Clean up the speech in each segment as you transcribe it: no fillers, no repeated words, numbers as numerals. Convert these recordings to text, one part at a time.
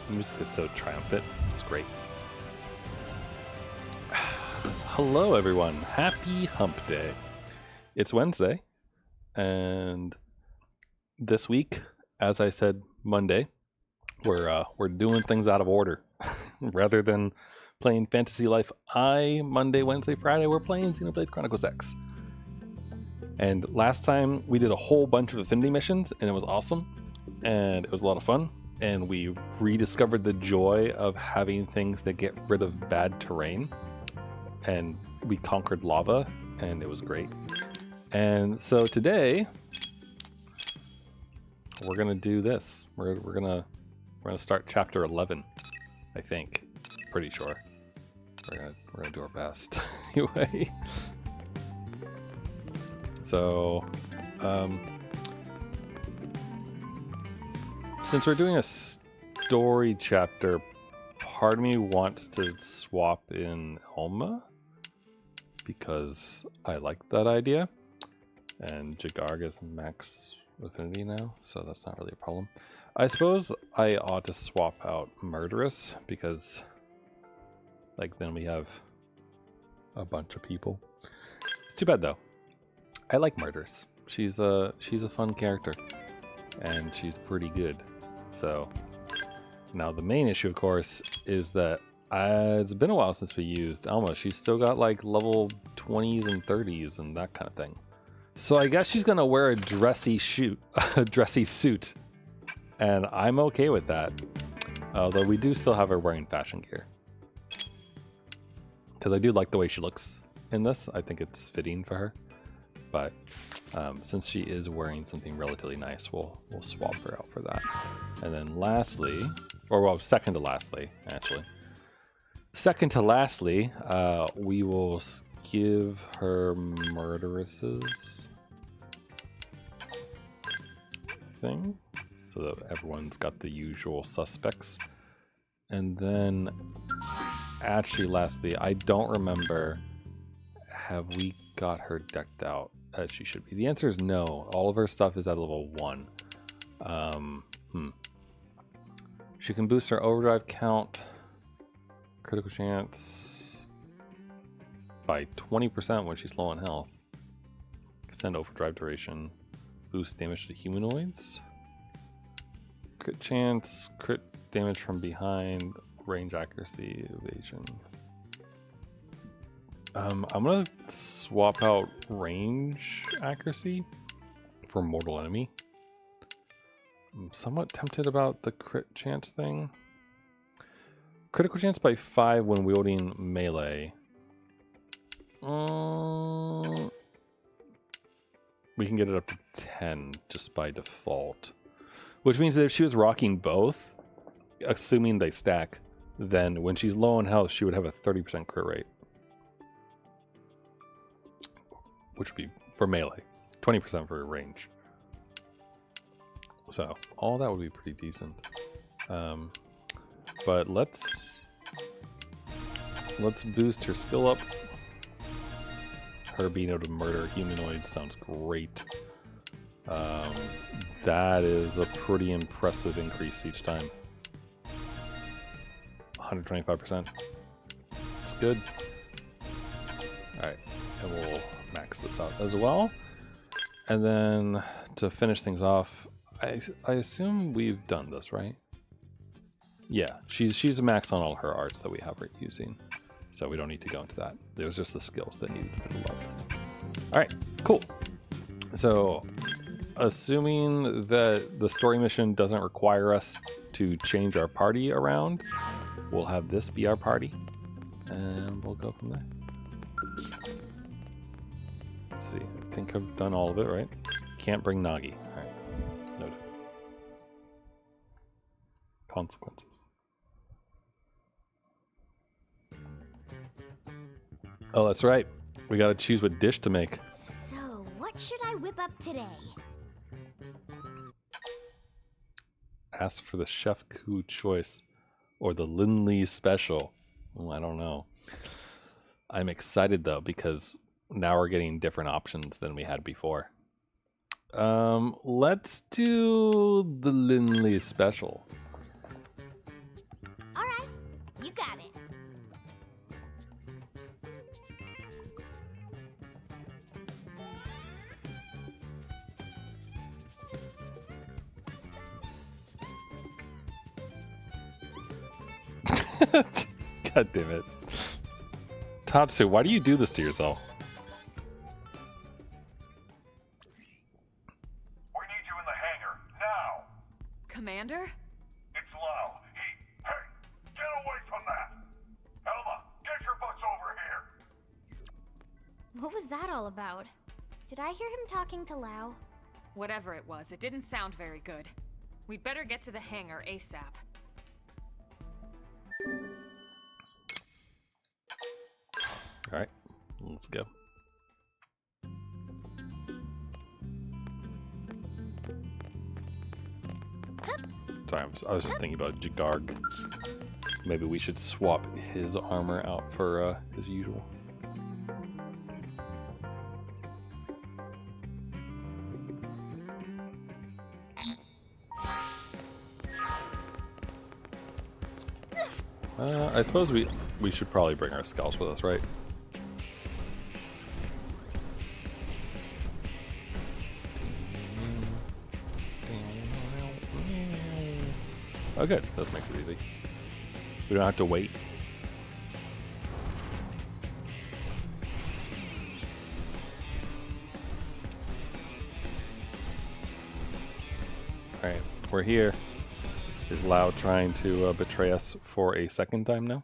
The music is so triumphant. It's great. Hello, everyone. Happy Hump Day. It's Wednesday, and this week, as I said Monday, we're doing things out of order. Rather than playing Fantasy Life Monday, Wednesday, Friday, we're playing Xenoblade Chronicles X. And last time we did a whole bunch of affinity missions, and it was awesome, and it was a lot of fun. And we rediscovered the joy of having things that get rid of bad terrain. And we conquered lava, and it was great. And so today, we're gonna do this. We're gonna start chapter 11, I think. Pretty sure. We're gonna do our best anyway. So, since we're doing a story chapter, part of me wants to swap in Elma because I like that idea, and Jagarg is max affinity now, so that's not really a problem. I suppose I ought to swap out Murderous because, like, then we have a bunch of people. It's too bad though. I like Murderous. She's a fun character, and she's pretty good. So now the main issue, of course, is that it's been a while since we used Elma. She's still got like level 20s and 30s and that kind of thing. So I guess she's gonna wear a dressy suit, and I'm okay with that. Although we do still have her wearing fashion gear, because I do like the way she looks in this. I think it's fitting for her. But since she is wearing something relatively nice, we'll swap her out for that. And then lastly, or well, second to lastly, actually. Second to lastly, we will give her Murderous's thing, so that everyone's got the usual suspects. And then, actually lastly, I don't remember, have we got her decked out as she should be? The answer is no. All of her stuff is at level 1. She can boost her overdrive count, critical chance by 20% when she's low on health, extend overdrive duration, boost damage to humanoids, crit chance, crit damage from behind, range accuracy, evasion. I'm gonna swap out range accuracy for mortal enemy. I'm somewhat tempted about the crit chance thing. Critical chance by 5 when wielding melee. We can get it up to 10 just by default. Which means that if she was rocking both, assuming they stack, then when she's low on health, she would have a 30% crit rate. Which would be for melee, 20% for range. So all that would be pretty decent. But let's boost her skill up. Her being able to murder humanoids sounds great. That is a pretty impressive increase each time. 125%. It's good. All right, and we'll max this out as well. And then to finish things off, I assume we've done this, right? Yeah, she's a max on all her arts that we have her using, so we don't need to go into that. It was just the skills that needed a bit of love. All right, cool. So assuming that the story mission doesn't require us to change our party around, we'll have this be our party, and we'll go from there. Let's see, I think I've done all of it, right? Can't bring Nagi. All right, noted. Consequences. Oh, that's right. We gotta choose what dish to make. So, what should I whip up today? Ask for the Chef Coup choice or the Lindley special. Oh, I don't know. I'm excited though, because now we're getting different options than we had before. Let's do the Lindley special. You got it. God damn it. Tatsu, why do you do this to yourself? We need you in the hangar, now! Commander? It's Lau. Hey, get away from that! Elma, get your butts over here! What was that all about? Did I hear him talking to Lau? Whatever it was, it didn't sound very good. We'd better get to the hangar ASAP. Alright, let's go. Sorry, I was just thinking about Jagarg. Maybe we should swap his armor out for his usual. I suppose we should probably bring our skulls with us, right? Oh good, this makes it easy. We don't have to wait. Alright, we're here. Is Lau trying to betray us for a second time now?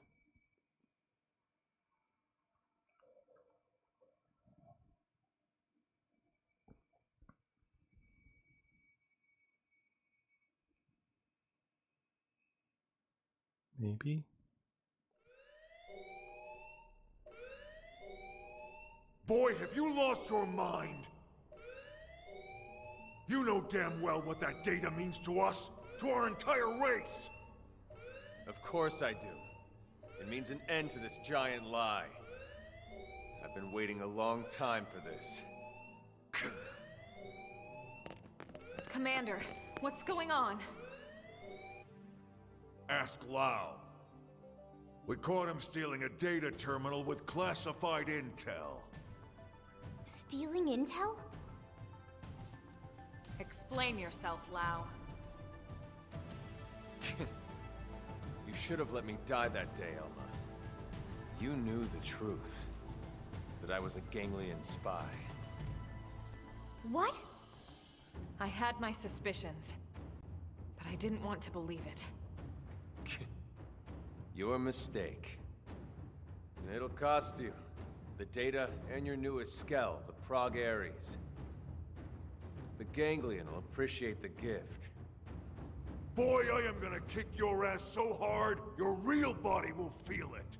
Maybe? Boy, have you lost your mind! You know damn well what that data means to us, to our entire race! Of course I do. It means an end to this giant lie. I've been waiting a long time for this. Commander, what's going on? Ask Lau. We caught him stealing a data terminal with classified intel. Stealing intel? Explain yourself, Lau. You should have let me die that day, Elma. You knew the truth. That I was a ganglion spy. What? I had my suspicions, but I didn't want to believe it. Your mistake. And it'll cost you. The data and your newest skell, the Prague Ares. The ganglion will appreciate the gift. Boy, I am gonna kick your ass so hard, your real body will feel it.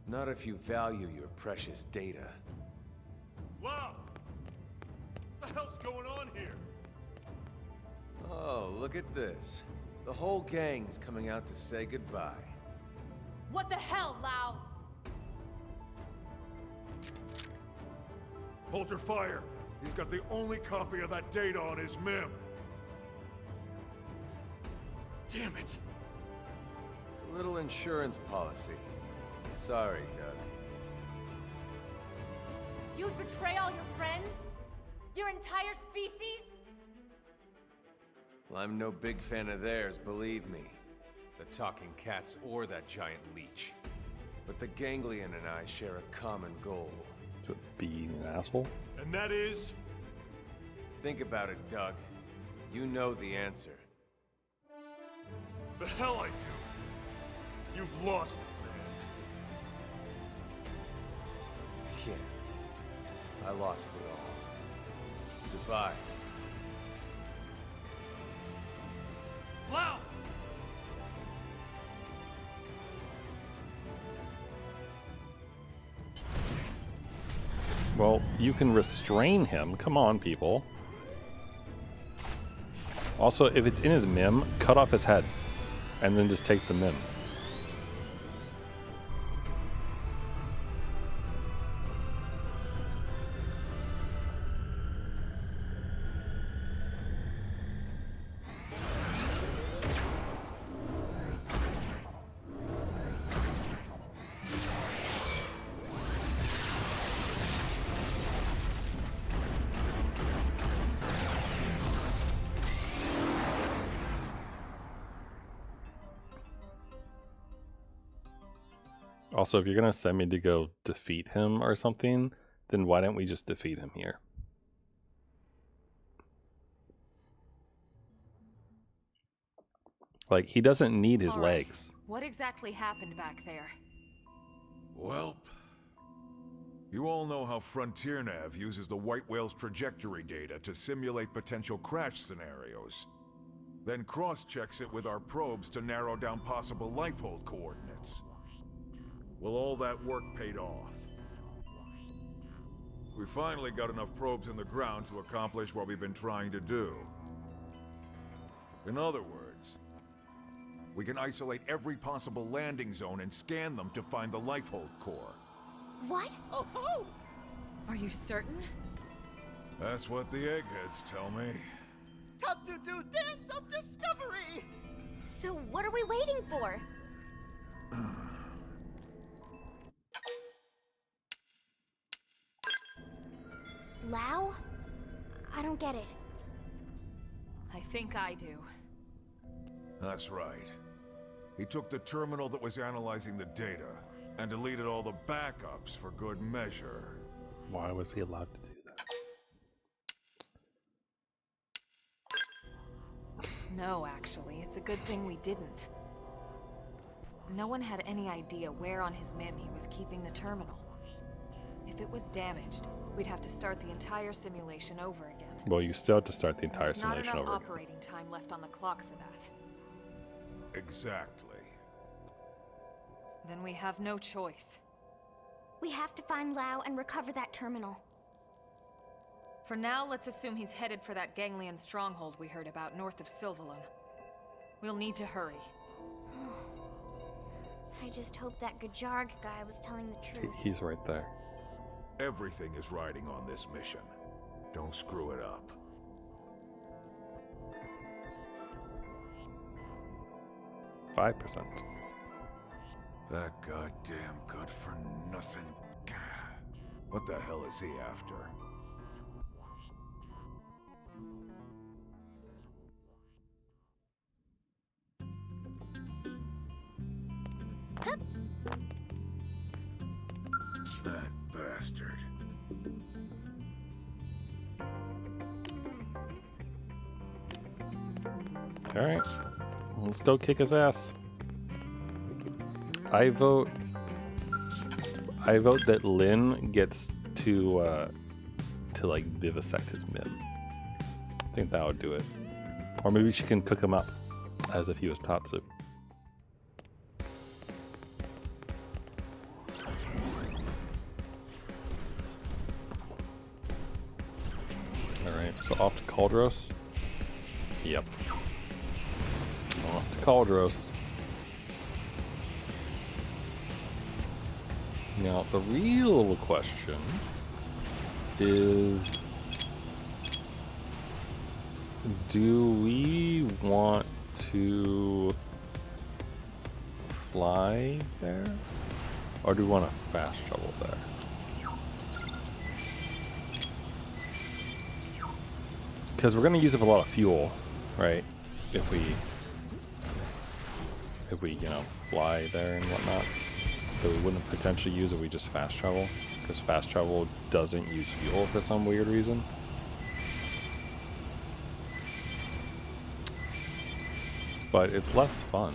Not if you value your precious data. Lau! What the hell's going on here? Oh, look at this. The whole gang's coming out to say goodbye. What the hell, Lau? Hold your fire. He's got the only copy of that data on his MIM. Damn it! A little insurance policy. Sorry, Doug. You'd betray all your friends? Your entire species? Well, I'm no big fan of theirs, believe me. The talking cats or that giant leech. But the ganglion and I share a common goal. To be an asshole? And that is? Think about it, Doug. You know the answer. The hell I do. You've lost it, man. Yeah. I lost it all. Goodbye. Lau! Well, you can restrain him. Come on, people. Also, if it's in his MIM, cut off his head. And then just take the MIM. Also, if you're gonna send me to go defeat him or something, then why don't we just defeat him here? Like, he doesn't need his All right. legs. What exactly happened back there? Welp. You all know how Frontier Nav uses the White Whale's trajectory data to simulate potential crash scenarios. Then cross-checks it with our probes to narrow down possible lifehold coordinates. Well, all that work paid off. We finally got enough probes in the ground to accomplish what we've been trying to do. In other words, we can isolate every possible landing zone and scan them to find the lifehold core. What? Oh-ho! Are you certain? That's what the eggheads tell me. Tatsu-do dance of discovery! So what are we waiting for? Lao? I don't get it. I think I do. That's right. He took the terminal that was analyzing the data and deleted all the backups for good measure. Why was he allowed to do that? No, actually, it's a good thing we didn't. No one had any idea where on his MIM he was keeping the terminal. If it was damaged, we'd have to start the entire simulation over again. Well, you still have to start the entire There's not simulation enough over again. operating time left on the clock for that. Exactly. Then we have no choice. We have to find Lao and recover that terminal. For now, let's assume he's headed for that ganglion stronghold we heard about north of Sylvalum. We'll need to hurry. I just hope that Gajarg guy was telling the truth. He's right there. Everything is riding on this mission. Don't screw it up. %5. That goddamn good-for-nothing... What the hell is he after? That bastard. Alright. Let's go kick his ass. I vote that Lin gets to like vivisect his Mim. I think that would do it. Or maybe she can cook him up as if he was Tatsu. Alright, so off to Caldros. Yep. Off to Caldros. Now, the real question is, do we want to fly there? Or do we want to fast travel there? Because we're going to use up a lot of fuel, right? If we, you know, fly there and whatnot. That we wouldn't potentially use if we just fast travel, because fast travel doesn't use fuel for some weird reason. But it's less fun.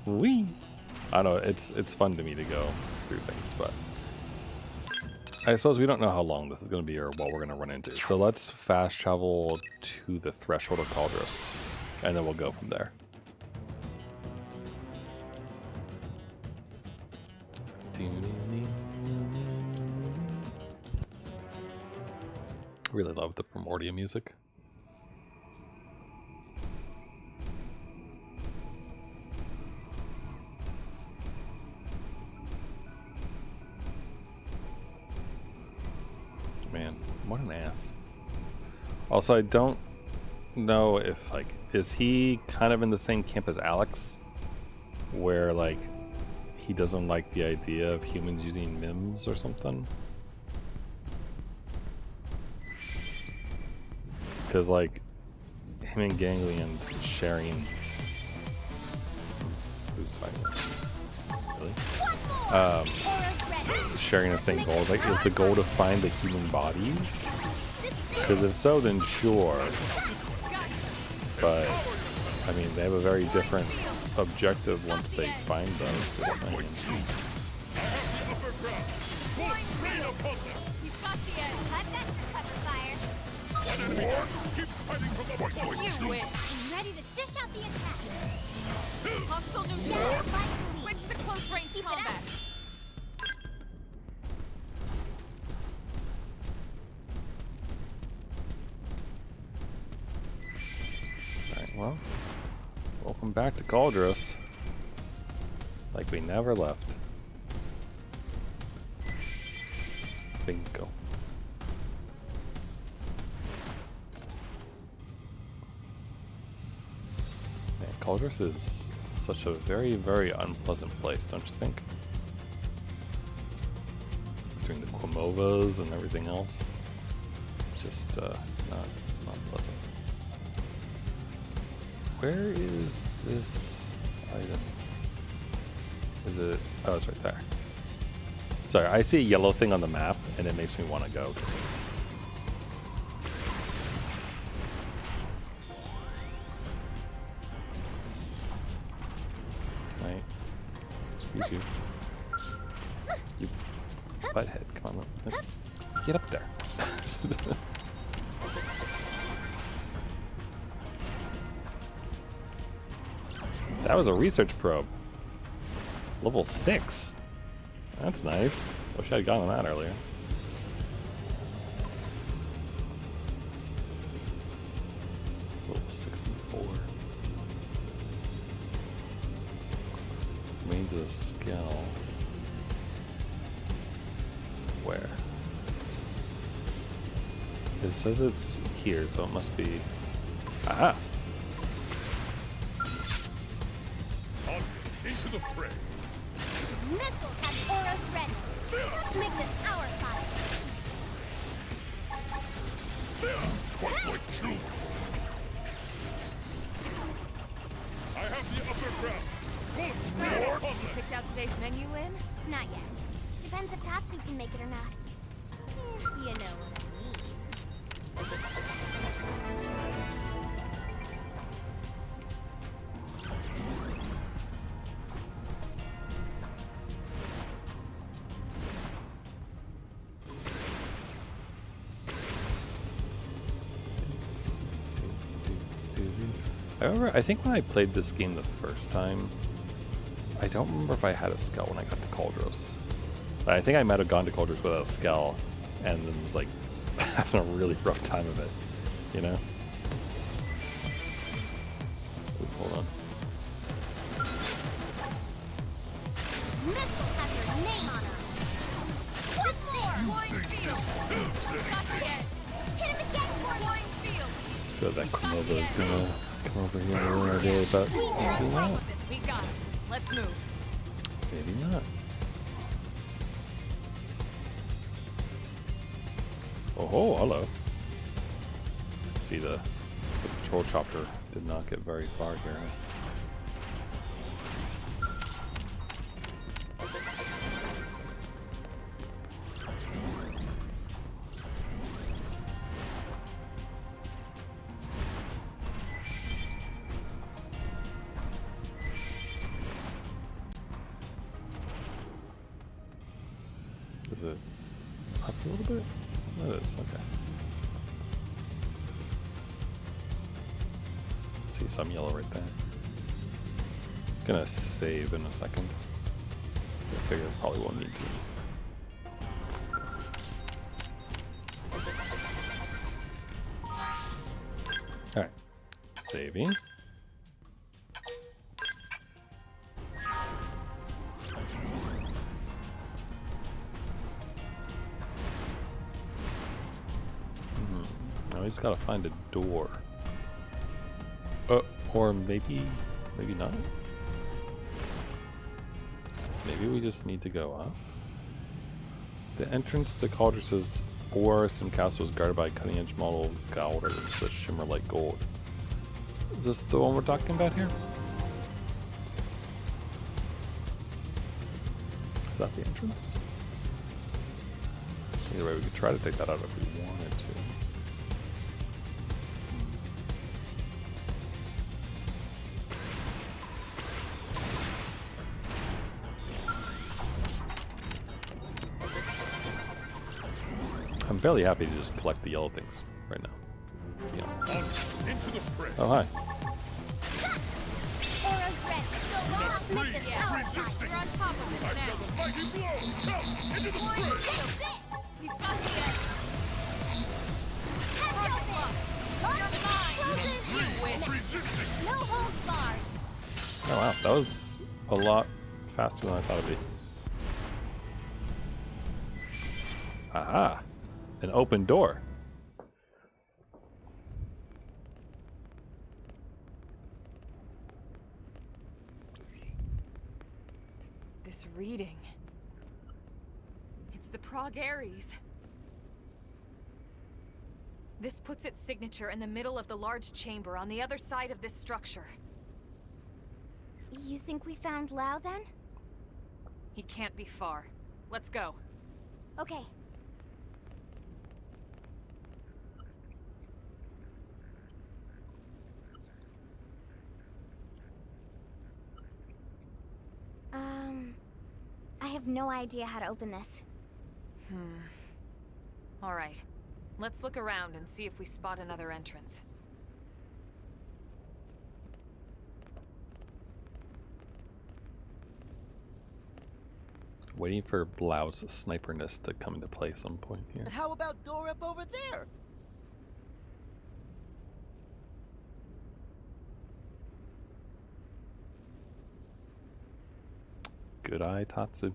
Wee. I don't know, it's fun to me to go through things, but I suppose we don't know how long this is going to be or what we're going to run into. So let's fast travel to the threshold of Caldros, and then we'll go from there. Really love the Primordia music. Man, what an ass. Also, I don't know if, like, is he kind of in the same camp as Alex? Where, like, he doesn't like the idea of humans using MIMs or something? Because, like, him and Ganglions sharing Who's fighting? Really? Sharing the same goal. Like, is the goal to find the human bodies? Because if so, then sure. But I mean, they have a very different objective once they find those. Just saying. You wish. I'm ready to dish out the attack. Hostile neutral. Switch to close range combat. Alright, well, welcome back to Cauldros. Like we never left. Bingo. Man, Cauldros is such a very, very unpleasant place, don't you think? Between the Quimovas and everything else. Just not pleasant. Where is this item? Is it? Oh, it's right there. Sorry, I see a yellow thing on the map, and it makes me want to go. Can I? Excuse you. You butthead, come on. Get up there. That was a research probe. Level 6. That's nice. Wish I'd gotten that earlier. Level 64. Remains of a skill. Where? It says it's here, so it must be... Aha! Into the fray. These missiles have auras ready. Let's make this our fight. Quite like you. I have the upper ground. So, you picked out today's menu, Lynn? Not yet. Depends if Tatsu can make it or not. If you know what I mean. I think when I played this game the first time, I don't remember if I had a skull when I got to Cauldros. I think I might have gone to Cauldros without a skull, and then was like having a really rough time of it, you know? Ooh, hold on. Missiles have your name on them. One more! Flying field! Got yes! Hit him again for me! Flying field! Feel that Quimova is gonna come over here and ruin our day, but maybe not. We got him. Let's move. Maybe not. Oh, hello. See, the patrol chopper did not get very far here. Is it up a little bit? It is, okay. See some yellow right there. Gonna save in a second. So I figure I probably won't need to. Alright. Saving. We just gotta find a door. Or maybe not. Maybe we just need to go up. The entrance to Cauldros' Oris and Castle is guarded by cutting-edge model Gowders that shimmer like gold. Is this the one we're talking about here? that the entrance? Either way, we could try to take that out if we wanted to. I'm fairly happy to just collect the yellow things right now. Into the fray. Oh, hi. Aura's ready. So let's make this our fight. We're on top of this now. Mighty blow. Come into the fray. That's it. We've got the edge. Catch Target open. locked. You're mine. Frozen. You win. Resisting. No holds barred. Oh wow, that was a lot faster than I thought it'd be. Aha! An open door. This reading. It's the Prague Aries. This puts its signature in the middle of the large chamber on the other side of this structure. You think we found Lao then? He can't be far. Let's go. Okay. I have no idea how to open this. All right. Let's look around and see if we spot another entrance. Waiting for Blau's sniperness to come into play some point here. How about door up over there? Good eye, Tatsu.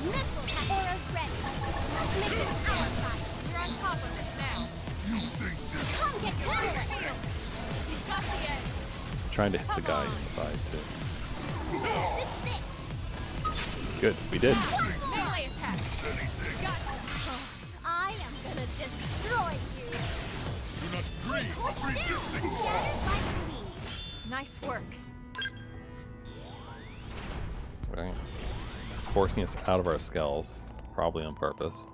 Missiles have auras ready. Let's make this our fight. We're on top of this now. Come get your bullet. We've got the edge. Trying to hit the guy inside too. This is it. Good, we did. Melee attack. Gotcha. I am gonna destroy you. Do not grieve. Resisting. Scattered like leaves. Nice work. Right. Forcing us out of our skulls, probably on purpose.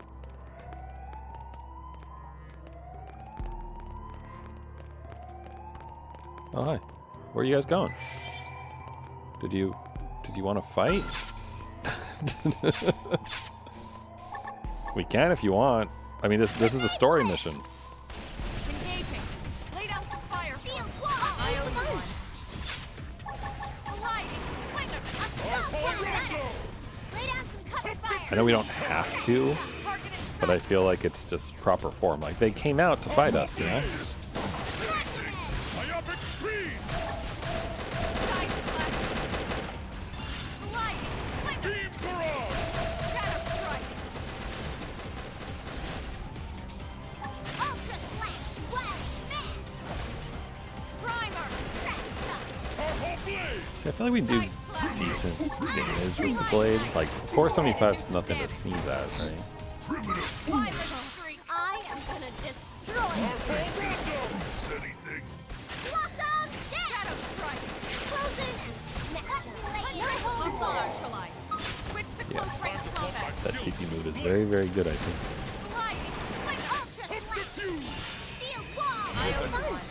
Oh hi, where are you guys going? Did you want to fight? We can if you want. I mean, this is a story mission. Engaging. Lay down some fire. Shield wall. I owe you Sponge. one. Sliding slinger. Assault hammer. Lay down some cover fire. I know we don't have to, Target in but I feel like it's just proper form. Like they came out to fight us, you know? Myopic screen. Side flash. Sliding slinger. Beam barrage. Shadow strike. Ultra slash. Wild smash. Primer. Trash touch. Powerful blade. See, I feel like we do decent damage with the blade. Like 475 is nothing to sneeze at, right? Primitive. Fire streak. I am gonna destroy you. Anything. Blossom. Shadow strike. Frozen and smash. No holds Muscle barred. neutralized. Switch to Yeah. close range combat. That TP mood is very, very good, I think. Sliding slinger. Ultra slash. Shield wall. I owe you one.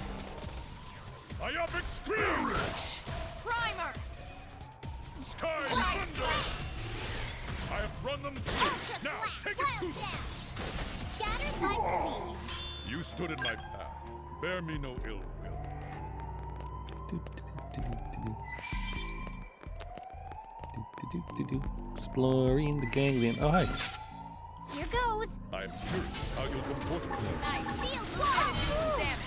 Myopic screen. Primer. Sky thunder. I have run them through. Ultra Now slash. take it to Wild them. dash. Scattered like leaves. You stood in my path. Bear me no ill will. Exploring the ganglion. Oh, hi. Here goes. I am curious how you'll comport yourself. Nice. Shield Do wall. some damage.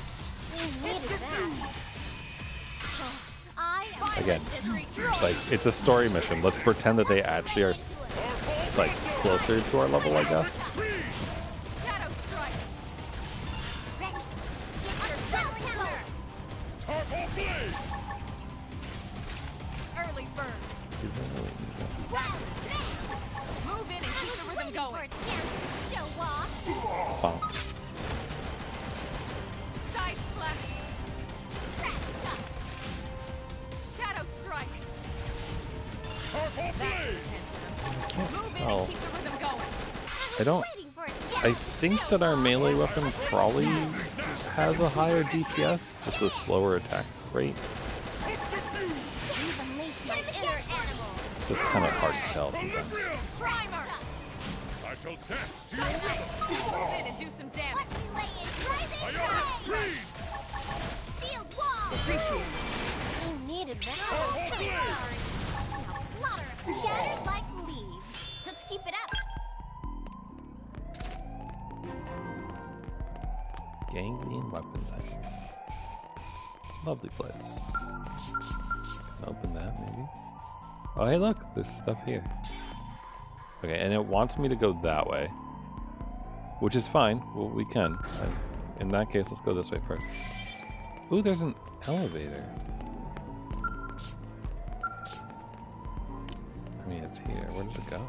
We needed that. I am Again, gonna destroy like, it's a story mission. Let's pretend that they actually are, like, closer to our level, I guess. Shadow strike. Ready. Get your assault hammer. Powerful blade. Early burn. Move in and keep the rhythm For going. a chance to show off. Wow. Side splash. Trash talk. Shadow strike. Purple blade! Can't Move in tell. and keep the rhythm going. I don't. Waiting for a chance I to think show that our off. melee weapon probably has a higher DPS, just a slower attack rate. You've unleashed my inner animal. It's just kind of hard to tell sometimes. Primer. I shall dance to Side ice. Move in and do some damage. Watch me lay in rising Ionic shine. Screed! Shield wall. Appreciate You needed that. Oh, so sorry. Now slaughter them. Scattered like leaves. Let's keep it up. Ganglion weapons. Lovely place. Open that maybe. Oh hey look, there's stuff here. Okay, and it wants me to go that way, which is fine. Well, we can. In that case, let's go this way first. Ooh, there's an elevator. I mean, it's here. Where does it go?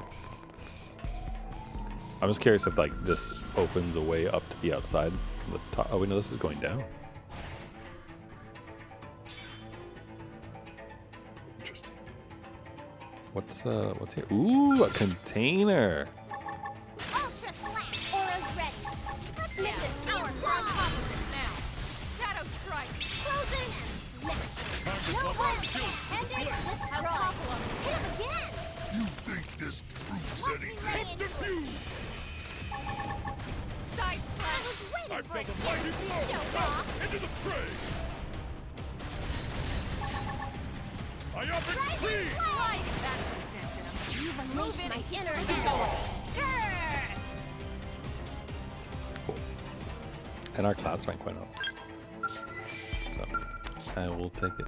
I'm just curious if like this opens a way up to the outside from the top. Oh wait, no, this is going down. Interesting. What's here? Ooh, a container. Ultra slash. Aura's ready. Let's make this Now shield we're on wall. top of this now. Shadow strike. Frozen and smash. No more ended. Destroy. topple Hit him again. You think this proves Watch me lay into it. Side I splash. was waiting I for a felt a chance mighty to blow. show off. Into the fray! Ionic Rising Screed! flame. That put a dent in him. You've unleashed in my and keep inner the rhythm animal. going. Grrr. Cool. And our class rank went up. So I will take it.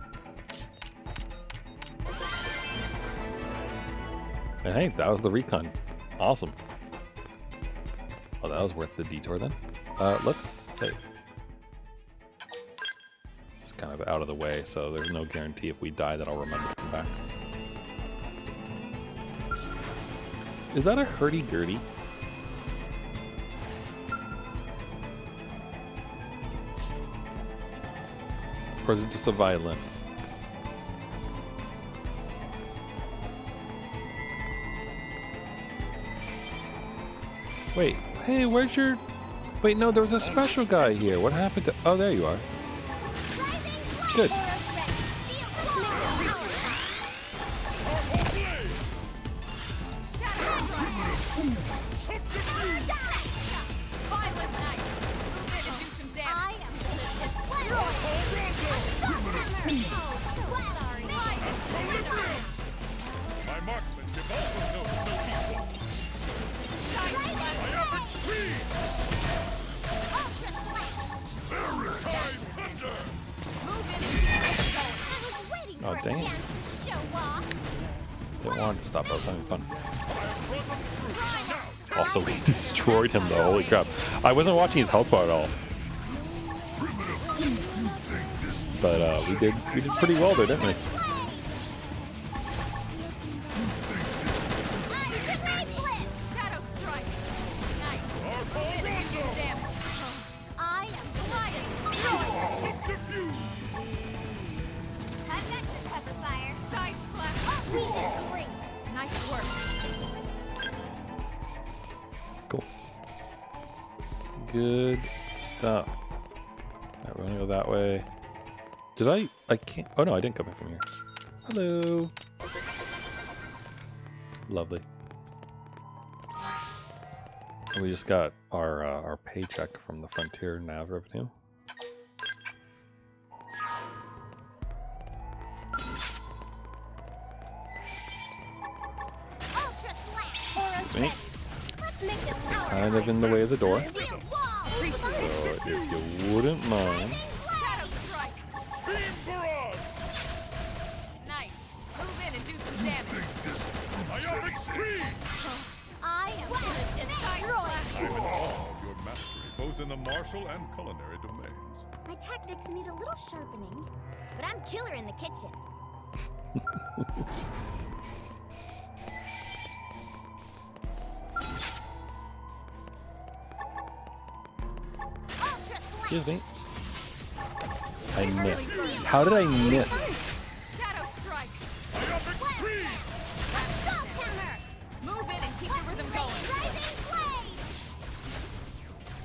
And hey, that was the recon. Awesome. Oh, that was worth the detour then. Let's save. This is kind of out of the way, so there's no guarantee if we die that I'll remember to come back. Is that a hurdy-gurdy? Or is it just a violin? Wait, hey, where's your... Wait, no, there was a special guy here. What happened to... Oh, there you are. Rising flame. Good. Aura's ready. Shield wall. Shadow strike. Violent nice. Move in and do some I damage. am gonna destroy it. Oh, so sorry. My marksmanship also knows no equal. Ionic Screed! Ultra slash. Time thunder! Move in and keep the rhythm going. I was waiting Oh, for a dang it. chance to show off. Didn't want it to stop. I was having fun. I've run them through. Now, Also, we destroyed him though. Holy crap. I wasn't watching his health bar at all. But we did pretty well there, didn't we? Shadow strike. Nice. Move in and do some damage. I am Sliding. subterfuge! I've got your cover fire. Side splash. We did great. Nice work. Cool. Good stuff. Alright, we're gonna go that way. Did I can't... Oh no, I didn't come back from here. Hello. Lovely. And we just got our paycheck from the Frontier Nav revenue. Ultra slash. Aura's Me. ready. Let's make this power. Kind of in the way of the door. So Shield wall. if you wouldn't mind. Shadow strike. Beam barrage! Nice. Move in and do some damage. Ionic Screed! I am gonna Side destroy. splash. I'm in awe of your mastery, both in the martial and culinary domains. My tactics need a little sharpening, but I'm killer in the kitchen. Excuse me. I missed. How did I miss? Shadow strike. Assault hammer! Move in and keep the rhythm going. Rising blade!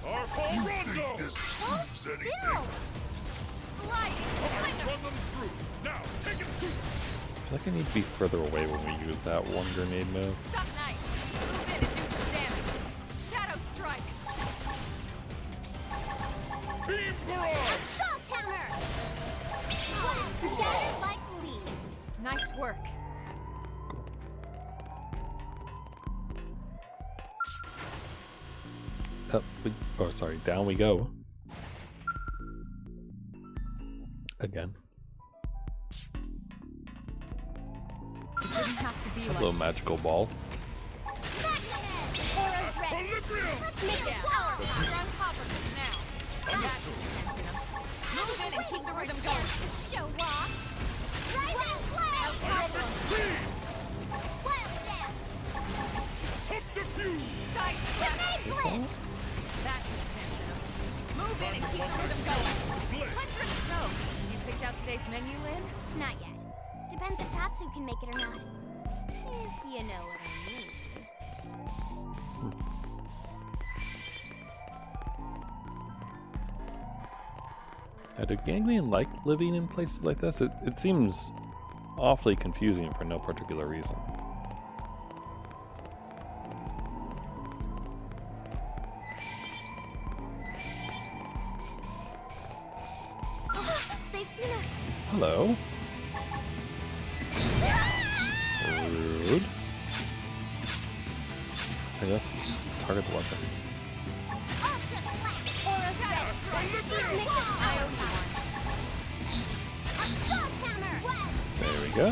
Hold still! Sliding flicker. I feel like I need to be further away when we use that one grenade move. Suck nice. Move in and do some damage. Shadow strike. Assault hammer! Scattered like leaves. Nice work. Oh, sorry. Down we go. Again. It didn't have to be A like little this. magical ball. Aura's ready. Let's make it powerful. You're on top of this now. That's intense. Move in and keep the rhythm going. To show off. Rising blade! Wild dance! Side Grenade blitz! That's intense. Move in and keep the rhythm going. So, you picked out today's menu, Lynn? Not yet. Depends if Tatsu can make it or not. If you know what I mean. Now, do ganglion like living in places like this? It seems awfully confusing for no particular reason. They've seen us. Hello. Rude. I guess target the weapon. Ultra slash. Aura's ready. Shield wall. I owe you one. Assault hammer. Web. There we go.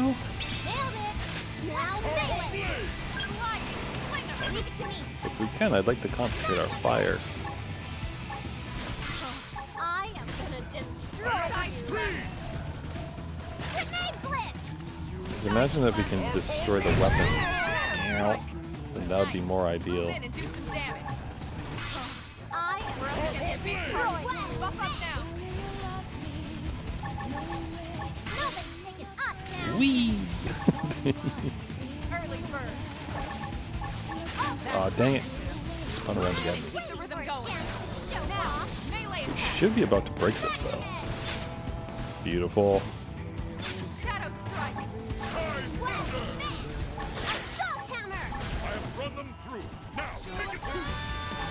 Nailed it. Now melee. Sliding flicker. Leave it to me. If we can, I'd like to concentrate our fire. I am gonna destroy Side you. flash. Grenade blitz. Because imagine if we can destroy the weapons. Ow. Then that would be more Move ideal. in and do some damage. I am We're up gonna against a big destroy target. you. Buff up now. Nobody's taking us down. Whee! Early bird. Aw, dang it. Spun around again. Keep the rhythm For a going. chance to show Now, off. melee attack. Should be about to break this though. Beautiful. Shadow strike. Web. Assault hammer.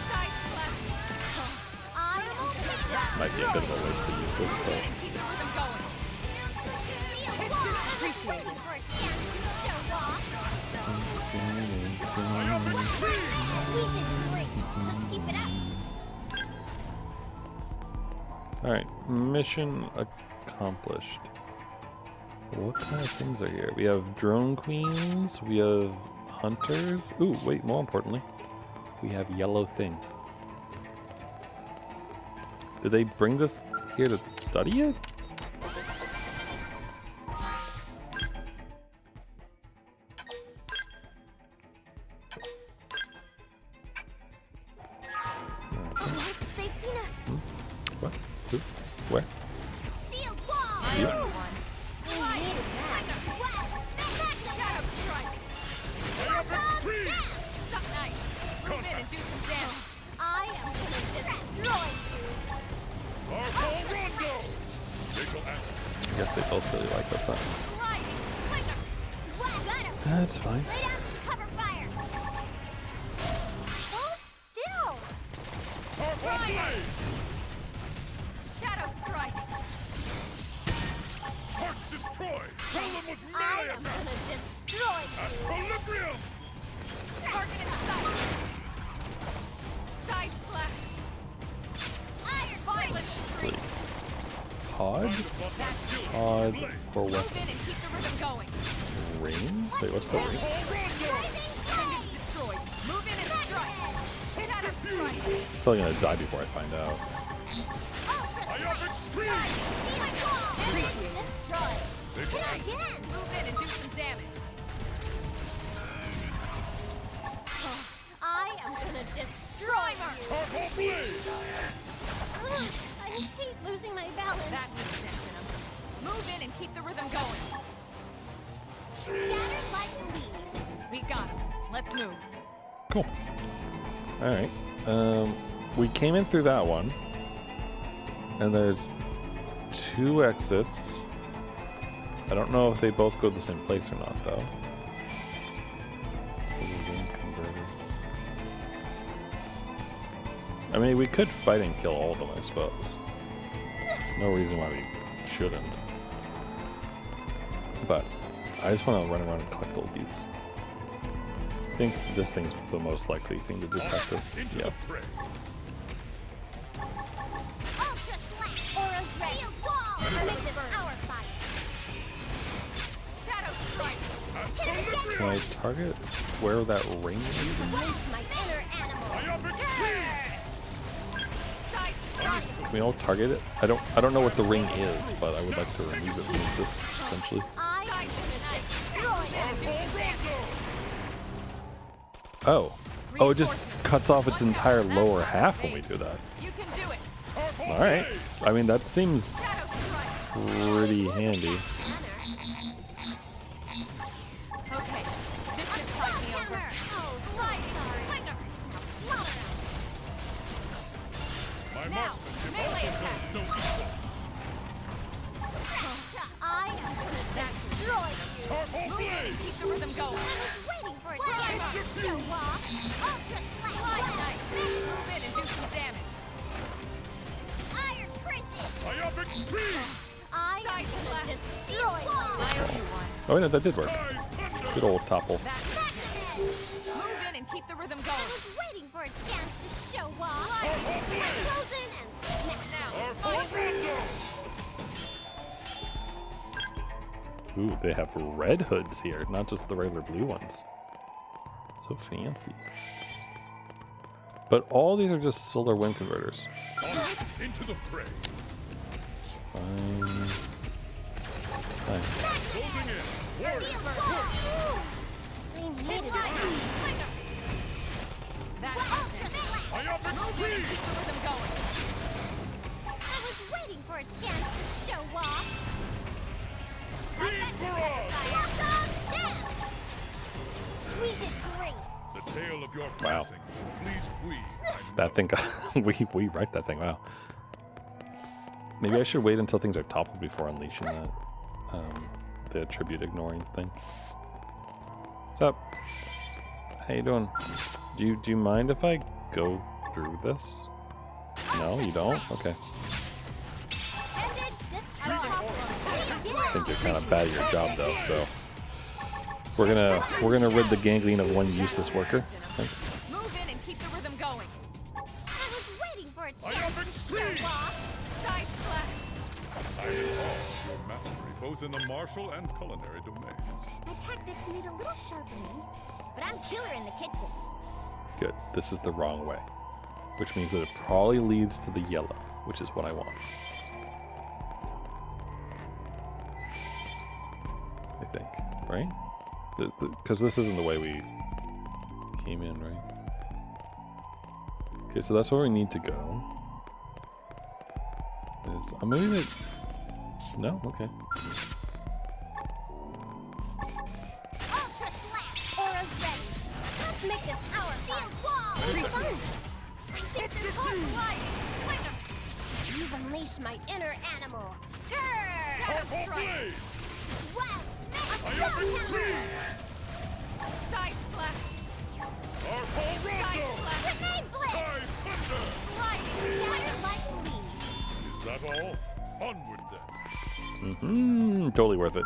Side flash. I am gonna Might be a bit of a waste to use this Move in though. and keep the rhythm going. shield wall. Appreciate it. Waiting for a chance to show off. We did great. Let's keep it up. Alright, mission accomplished. What kind of things are here? We have drone queens, we have hunters. Ooh, wait, more importantly, we have yellow thing. Did they bring this here to study it? Guys, they've seen us. What? Who? Where? Shield wall. I Yeah. owe you one. Sliding flicker. Shadow strike. Suck nice. Move in and do some damage. I am gonna destroy you. I guess they both really like us, huh? Sliding flicker. Got him. That's fine. Lay down some cover fire. Hold still. Fire. Shadow strike. I am gonna destroy you. Target in sight. Side flash. Iron Violet streak. Pod? Pod or Move weapon? in and keep the rhythm going. Ring? Wait, what's the ring? Appendage destroyed. Move in and strike. Shadow strike. Still gonna die before I find out. Appreciate it. Destroy. Hit again. Move in and do some damage. I am gonna destroy you. I hate losing my balance. That makes sense in him. Move in and keep the rhythm going. Scattered like leaves. We got him. Let's move. Cool. All right. We came in through that one, and there's 2 exits. I don't know if they both go to the same place or not, though. So range converters. I mean, we could fight and kill all of them, I suppose. There's no reason why we shouldn't. But I just want to run around and collect all these. I think this thing's the most likely thing to detect us. Yeah. Ultra slash. Aura's ready. Shield wall. Make this our fight. Shadow strike. Can I target where that ring is? Unleash my inner animal. Side thrust. Can we all target it? I don't know what the ring is, but I would like to remove it from existence potentially. I destroy And do some damage. Oh. Oh, it just cuts off its entire lower half when we do that. You can do it. Alright. I mean, that seems Shadow strike. pretty handy. Okay. This should tide me over. Oh, so sorry. Now slaughter. Now, melee attacks. I am gonna destroy you. Move in and keep the rhythm I going. was waiting for a chance to show off. Ultra Slide slash. nice. Move in and do some damage. Iron prison. Myopic scream! I Side am slash. gonna destroy you. I owe you one. Oh, no, that did work. Good old topple. That's it. Move in and keep the rhythm I going. was waiting for a chance to show off. Frozen and smash. Now, my turn. Ooh, they have red hoods here, not just the regular blue ones. So fancy. But all these are just solar wind converters. Into the fray. Fine. Closing in. Shield wall. I needed that. Ultra slash. Myopic Move in and scream! keep the rhythm going. I was waiting for a chance to show off. Awesome dance. We did great. The tale of your Wow. passing. Please breathe. That thing got, we wrecked that thing, wow. Maybe I should wait until things are toppled before unleashing that, the attribute ignoring thing. What's up? How you doing? Do you mind if I go through this? No, you don't? Okay. Bandage destroyed. I think you're kind of bad at your job though, so we're gonna rid the ganglion of one useless worker. Thanks. Move in and keep the rhythm going. I was waiting for a chance to show off. Side slash. I am all of your mastery, both in the martial and culinary domains. My tactics need a little sharpening, but I'm killer in the kitchen. Good. This is the wrong way, which means that it probably leads to the yellow, which is what I want. I think, right? Because this isn't the way we came in, right? Okay, so that's where we need to go. I'm moving it. No? Okay. Ultra slash. Aura's ready. Let's make this our shield wall. Refund. I think this whole life. You've unleashed my inner animal. Grrr. Shadow strike. Wild smash. Side slash. Arpal Side Rondo! slash. Grenade blitz. Sky Thunder! Sliding. Scattered like leaves. Is that all? Onward then. Mm-hmm. Totally worth it.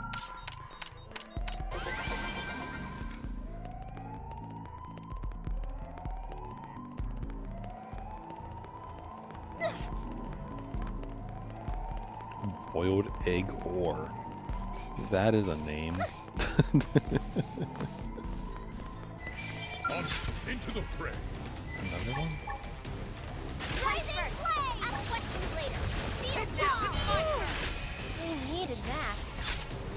Boiled egg ore. That is a name. On into the fray. Another one? Rising flame. Ask questions later. Shield Now wall. it's my turn. I needed that.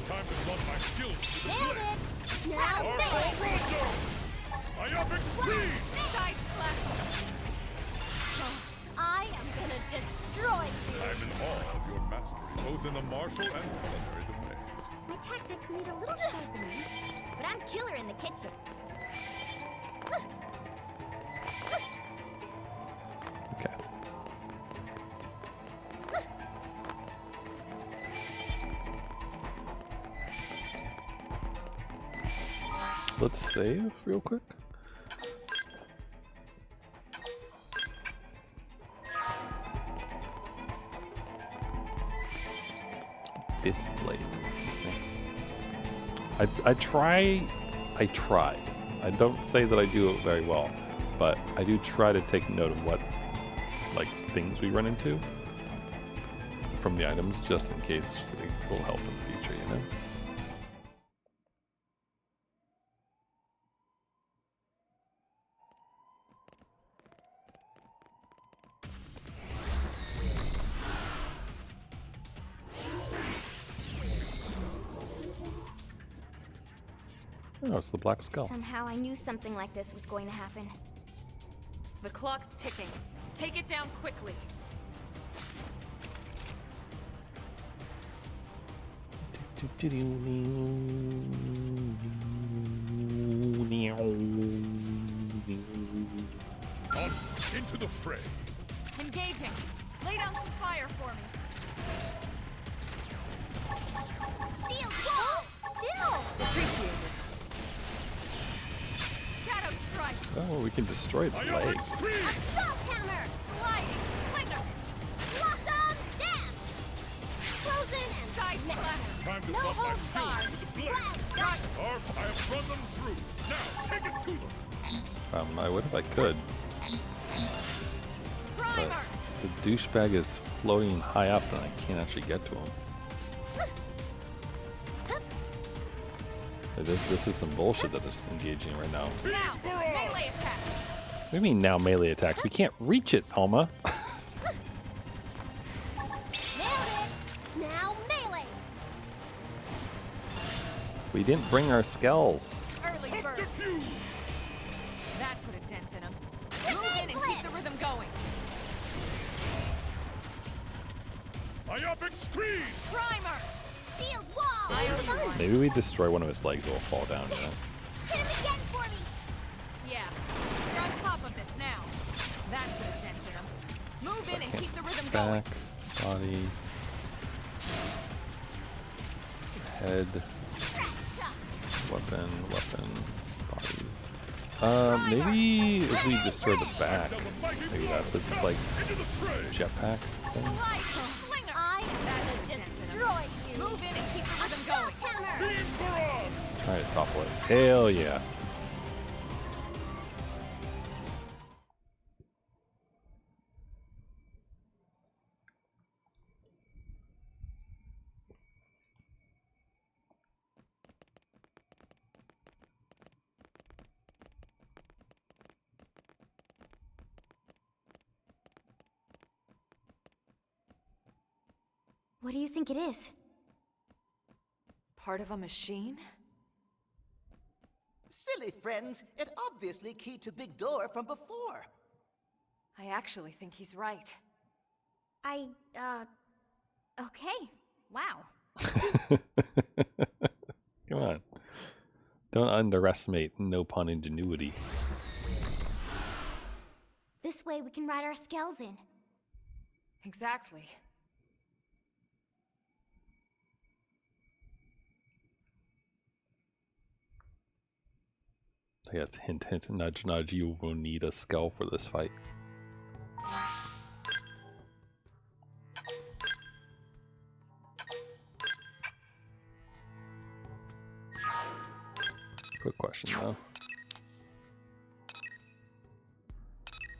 Time to run my skills to the Nailed fray. it. Now Arpal say Rondo! Myopic scream! Side slash. I I am gonna destroy you. I'm in awe of your mastery, both in the martial and culinary domains. My tactics need a little sharpening, but I'm killer in the kitchen. Okay. Let's save real quick. Fifth blade. Okay. I try. I don't say that I do it very well, but I do try to take note of what like things we run into from the items, just in case it will help in the future, you know. Oh, it's the Black Skull. Somehow I knew something like this was going to happen. The clock's ticking. Take it down quickly. On into the fray. Engaging. Lay down some fire for me. Shield wall! Still! Appreciate it. Shadow strike. Oh, we can destroy its leg. Assault hammer! Sliding slinger. Blossom dance! Frozen and Side smash! Time to No bump my holds speed barred! with the blade. Got Arf, I have run them through. Now, take it to them. I would if I could. Primer. The douchebag is floating high up and I can't actually get to him. This is some bullshit that is engaging right now. Now, melee attacks. What do you mean now melee attacks? We can't reach it, Alma. Nailed it! Now melee! We didn't bring our skulls. Early bird. That put a dent in him. Move in and keep the rhythm going. Myopic screen. Primer. Shield wall! Maybe we destroy one of his legs, it will fall down, you know? Hit him again for me! Yeah. You're on top of this now. That put a dent in him. Move in and keep the rhythm going. Back, body, head, weapon, body. Maybe if we destroy the back, maybe that's its like jetpack thing. Slide slinger. I am gonna destroy you! Move in and keep the rhythm Assault going. hammer! Try to topple it. Hell yeah. What do you think it is? Part of a machine? Silly friends, it obviously keyed to big door from before. I actually think he's right. Okay. Wow. Come on. Don't underestimate no pun ingenuity. This way we can ride our skells in. Exactly. Yes, hint, hint, nudge, nudge. You will need a skull for this fight. Quick question though.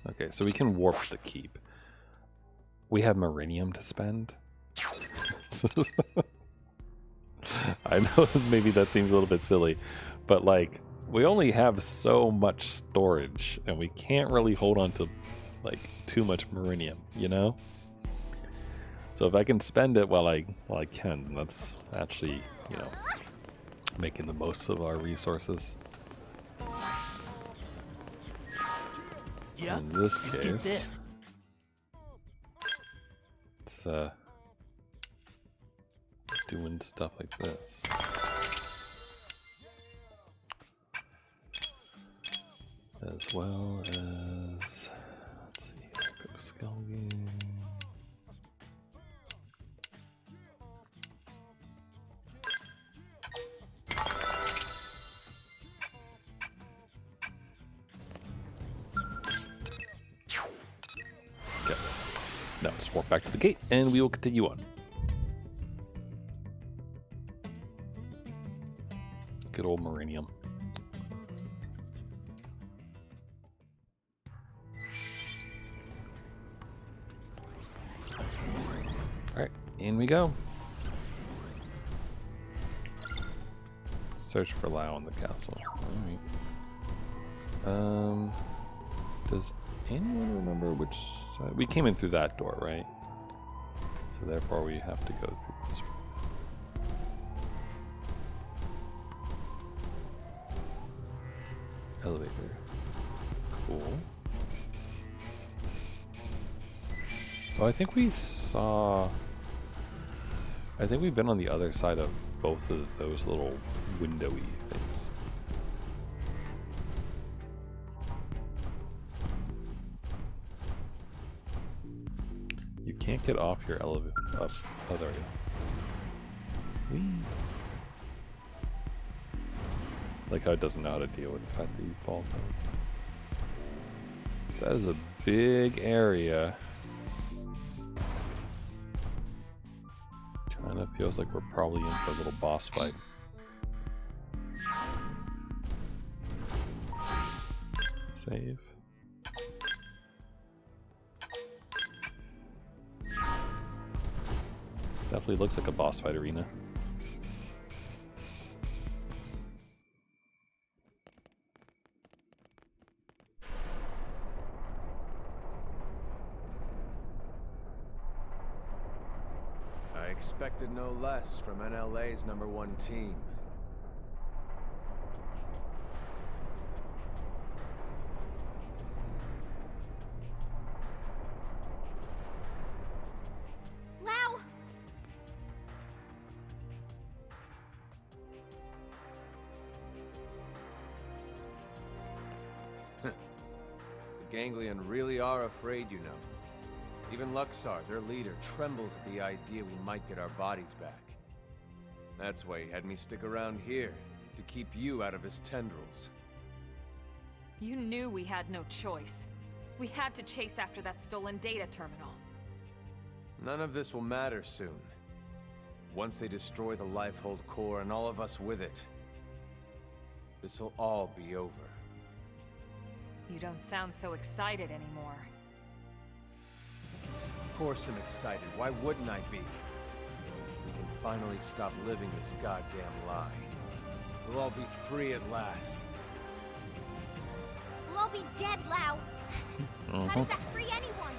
Okay, so we can warp the keep. We have Meridium to spend. I know maybe that seems a little bit silly, but like, we only have so much storage and we can't really hold on to like too much Meridium, you know? So if I can spend it while I can, that's actually, you know, making the most of our resources. Yeah. In this case, is doing stuff like this. As well as, let's see, go to skill game. Okay. Now just walk back to the gate and we will continue on. Good old Muranium. Alright, in we go. Search for Lao in the castle. Alright. Does anyone remember which side? We came in through that door, right? So therefore we have to go through this way. Elevator. Cool. Oh, I think we saw... I think we've been on the other side of both of those little windowy things. You can't get off your elevator. Up. Oh, there we go. Whee. Like how it doesn't know how to deal with the fact that you fall down. That is a big area. Kinda feels like we're probably in for a little boss fight. Save. Definitely looks like a boss fight arena. I expected no less from NLA's #1 team. Lao! The Ganglion really are afraid, you know. Even Luxar, their leader, trembles at the idea we might get our bodies back. That's why he had me stick around here, to keep you out of his tendrils. You knew we had no choice. We had to chase after that stolen data terminal. None of this will matter soon. Once they destroy the Lifehold core and all of us with it, this'll all be over. You don't sound so excited anymore. Of course I'm excited. Why wouldn't I be? We can finally stop living this goddamn lie. We'll all be free at last. We'll all be dead, Lao. How does that free anyone?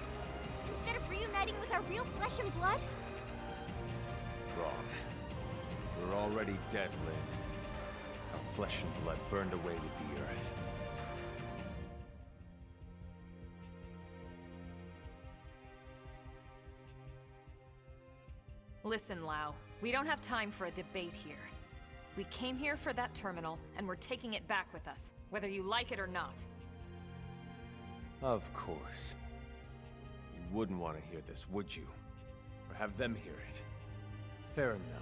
Instead of reuniting with our real flesh and blood? Wrong. We're already dead, Lynn. Our flesh and blood burned away with the earth. Listen, Lao. We don't have time for a debate here. We came here for that terminal, and we're taking it back with us, whether you like it or not. Of course. You wouldn't want to hear this, would you? Or have them hear it? Fair enough.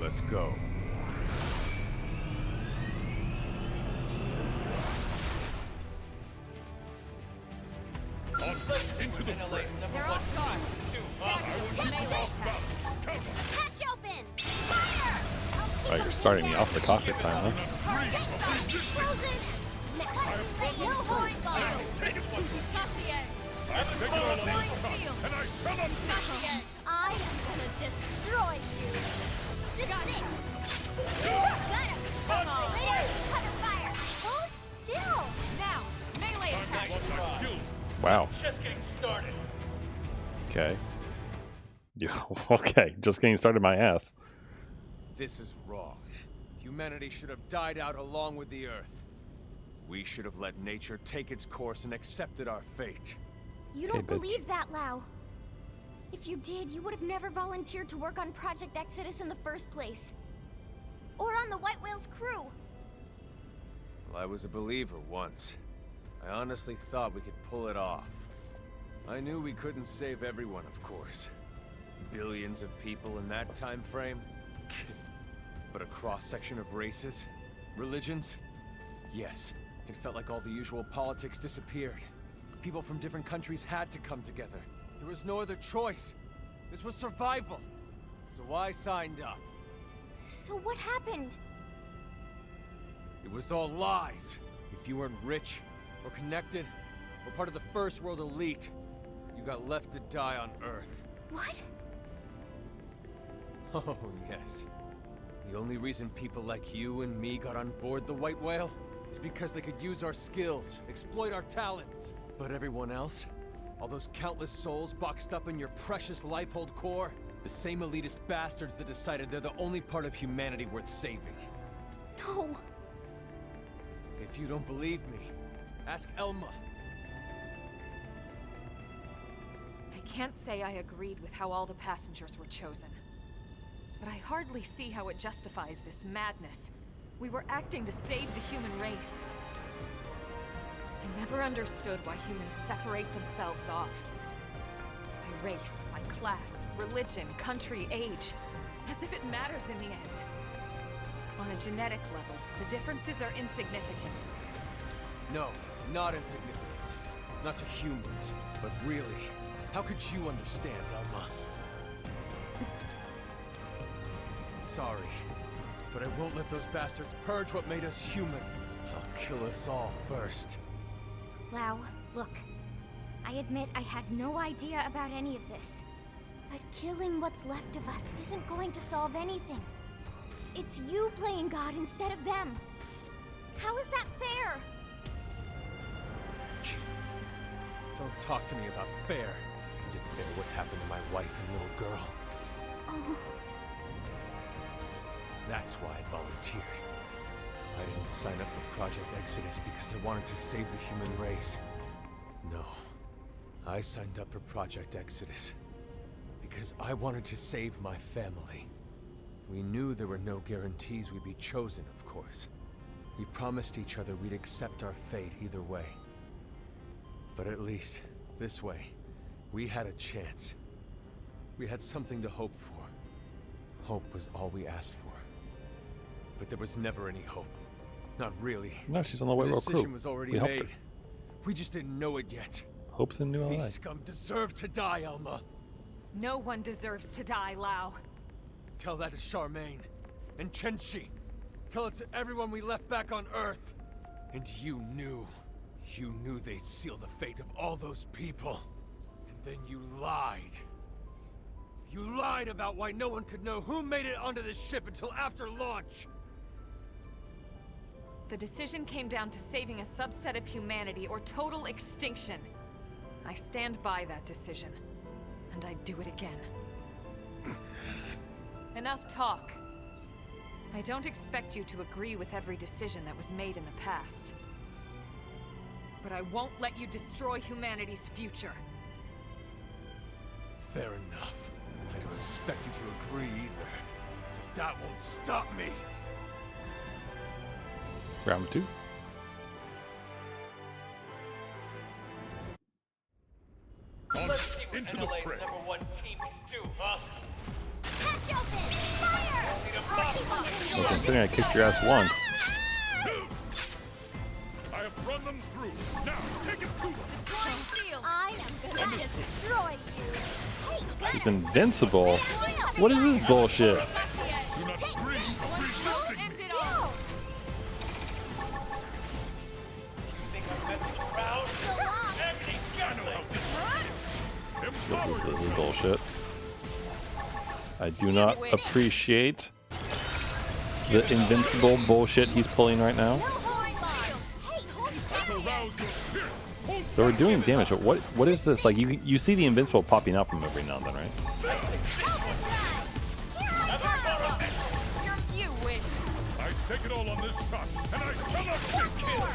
Let's go. Into the fray. They're off guard. Stagger with melee attack. Hatch open! Fire! Oh, you're starting me off the cockpit time, huh? Frozen! Smash! No horn fire! Take it one. Got the I've taken all of these shots, and I shall not miss. I am gonna destroy you. This is it. Got him. Come on. Later, cover fire. Hold still. Now, melee attack. What my skill. Wow. Just getting started. Okay. Yeah, okay, just getting started my ass. This is wrong. Humanity should have died out along with the Earth. We should have let nature take its course and accepted our fate. You Okay, don't bitch. believe that, Lau. If you did, you would have never volunteered to work on Project Exodus in the first place. Or on the White Whale's crew. Well, I was a believer once. I honestly thought we could pull it off. I knew we couldn't save everyone, of course. Billions of people in that time frame? But a cross-section of races? Religions? Yes, it felt like all the usual politics disappeared. People from different countries had to come together. There was no other choice. This was survival. So I signed up. So what happened? It was all lies. If you weren't rich, or connected, or part of the first world elite, you got left to die on Earth. What? Oh, yes. The only reason people like you and me got on board the White Whale is because they could use our skills, exploit our talents. But everyone else, all those countless souls boxed up in your precious Lifehold core, the same elitist bastards that decided they're the only part of humanity worth saving. No. If you don't believe me, ask Elma. I can't say I agreed with how all the passengers were chosen. But I hardly see how it justifies this madness. We were acting to save the human race. I never understood why humans separate themselves off. By race, by class, religion, country, age. As if it matters in the end. On a genetic level, the differences are insignificant. No, not insignificant. Not to humans. But really, how could you understand, Elma? Sorry, but I won't let those bastards purge what made us human. I'll kill us all first. Lau, look. I admit I had no idea about any of this. But killing what's left of us isn't going to solve anything. It's you playing God instead of them. How is that fair? Don't talk to me about fair. Is it fair what happened to my wife and little girl? Oh. That's why I volunteered. I didn't sign up for Project Exodus because I wanted to save the human race. No. I signed up for Project Exodus because I wanted to save my family. We knew there were no guarantees we'd be chosen, of course. We promised each other we'd accept our fate either way. But at least, this way, we had a chance. We had something to hope for. Hope was all we asked for. But there was never any hope. Not really. No, she's on the White Whale The crew. decision was already We helped made. her. We just didn't know it yet. Hope's in New LA. These scum deserve to die, Elma. No one deserves to die, Lau. Tell that to Charmaine. And Chenchi. Tell it to everyone we left back on Earth. And you knew they'd seal the fate of all those people. And then you lied. You lied about why no one could know who made it onto this ship until after launch. The decision came down to saving a subset of humanity or total extinction. I stand by that decision, and I'd do it again. Enough talk. I don't expect you to agree with every decision that was made in the past. But I won't let you destroy humanity's future. Fair enough. I don't expect you to agree either. But that won't stop me. Round 2. Let's see what NLA's #1 team can do, huh? Catch open! Fire! Well, considering I kicked your ass once. I have run them through. Now, take it to them. I am gonna destroy you! Hey, good! He's invincible. What is this bullshit? Do not scream for resisting End me. it all! You think I'm messing around? Everything got me. bullshit. I do not appreciate the invincible bullshit he's pulling right now. So we're doing damage, but what is this? Like you see the invincible popping out from every now and then, right? I stake it all on this shot, and I shall not kill.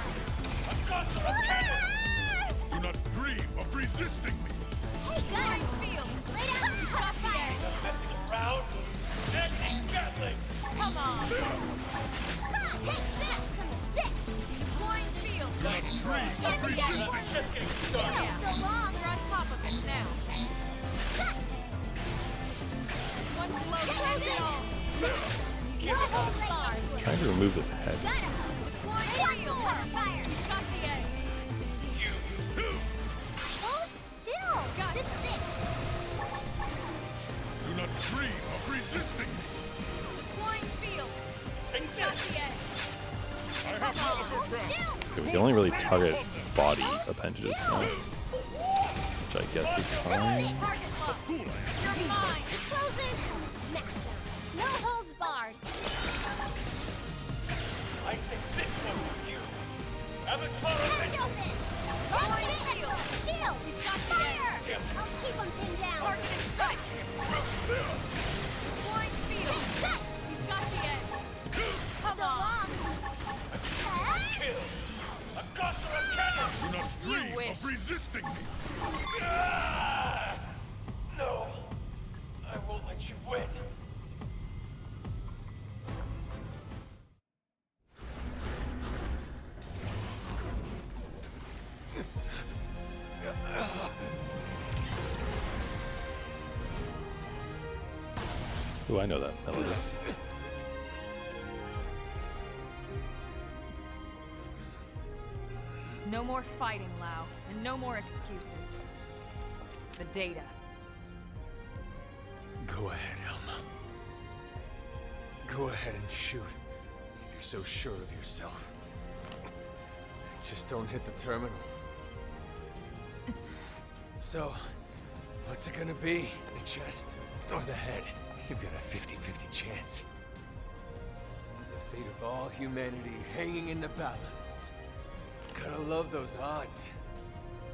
Do not dream of resisting me. Hey, good. Lay down and cut fire. Messing around? Gatling! Come on. Take this. Point field. Dream of resisting. Just getting started. So long. We're on top of it now. One blow kills it all. No hold bar. Trying to remove his head. Got him. Point field. Fire. Got the edge. Hold still. This is it. Do not dream of resisting me. Point field. Take Got this. the edge. I have not Hold ground. still. Okay, we can only really target body appendages now, which I guess is fine. Target locked. You're mine. Close in. Smash him. No holds barred. I say this one for you. Avatar Catch Avenger. open. Hold it. Shield. Fire. I'll keep him pinned down. Target in sight. Point field. Set. You've got the edge. Come So on. long. Kill. A gosser of cannon. Do not You dream wish. of resisting me. Ah! No. I won't let you win. Ooh, I know that melody. No more fighting, Lau, and no more excuses. The data. Go ahead, Elma. Go ahead and shoot. If you're so sure of yourself. Just don't hit the terminal. So, what's it gonna be? The chest or the head? You've got a 50-50 chance. The fate of all humanity hanging in the balance. Gotta love those odds.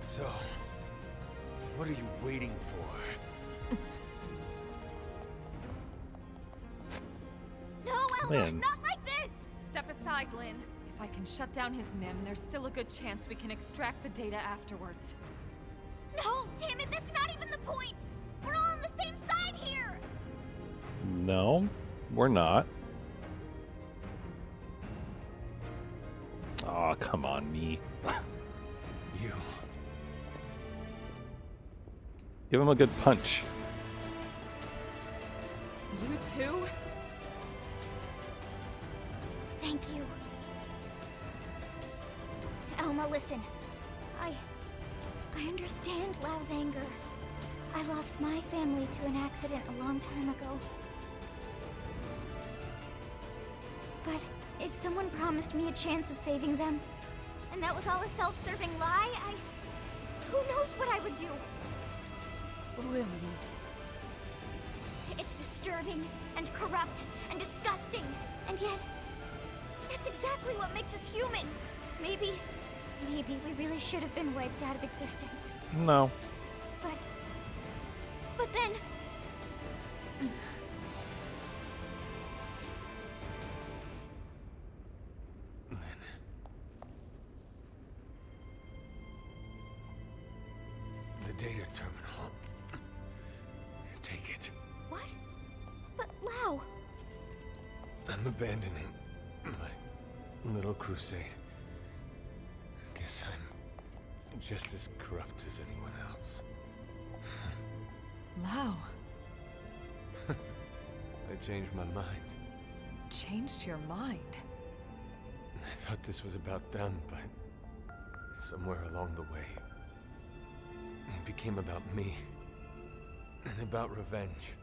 So, what are you waiting for? No, Elma, Man. not like this. Step aside, Lynn. If I can shut down his mem, there's still a good chance we can extract the data afterwards. No, damn it, that's not even the point. We're all on the same side here. No, we're not. Aw, come on, me. You. Give him a good punch. You too? Thank you. Elma, listen. I understand Lau's anger. I lost my family to an accident a long time ago. But if someone promised me a chance of saving them, and that was all a self-serving lie, who knows what I would do? Lily. It's disturbing and corrupt and disgusting, and yet that's exactly what makes us human. Maybe we really should have been wiped out of existence. No. But then Lynn. The data terminal. Take it. what? But Lau, I'm abandoning my little crusade. Guess I'm just as corrupt as anyone else. Lau, I changed my mind. changed your mind. I thought this was about them, but somewhere along the way, it became about me. And about revenge.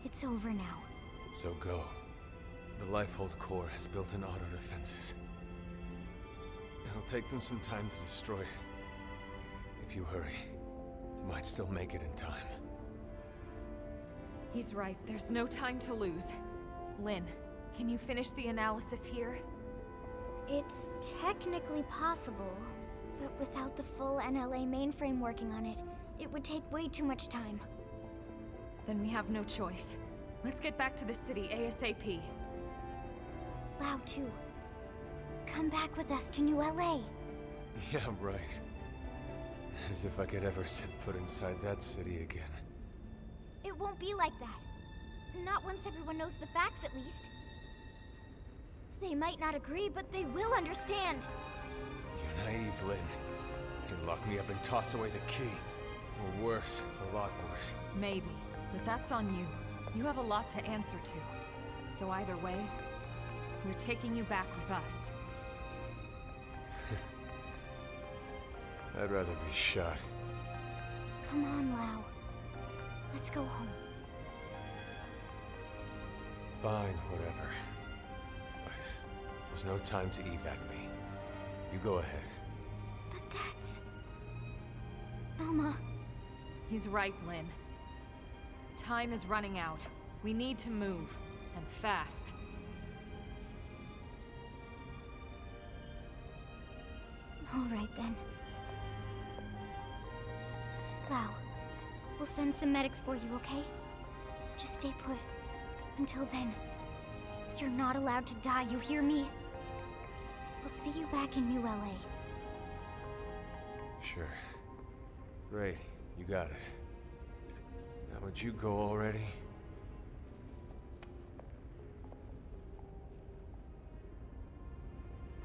it's over now. So go. The Lifehold core has built-in auto defenses. It'll take them some time to destroy it. If you hurry. You might still make it in time. He's right. There's no time to lose. Lynn, can you finish the analysis here? It's technically possible, but without the full NLA mainframe working on it, it would take way too much time. Then we have no choice. Let's get back to the city ASAP. Lao too. Come back with us to New LA. Yeah, right. As if I could ever set foot inside that city again. It won't be like that. Not once everyone knows the facts, at least. They might not agree, but they will understand. You're naive, Lynn. They lock me up and toss away the key. Or worse, a lot worse. Maybe, but that's on you. You have a lot to answer to. So either way, we're taking you back with us. I'd rather be shot. Come on, Lao. Let's go home. Fine, whatever. But there's no time to evac me. You go ahead. But that's... Elma... He's right, Lynn. Time is running out. We need to move. And fast. All right, then. Lao, we'll send some medics for you, okay? Just stay put. Until then, you're not allowed to die, you hear me? I'll see you back in New LA. Sure. Great, you got it. Now would you go already?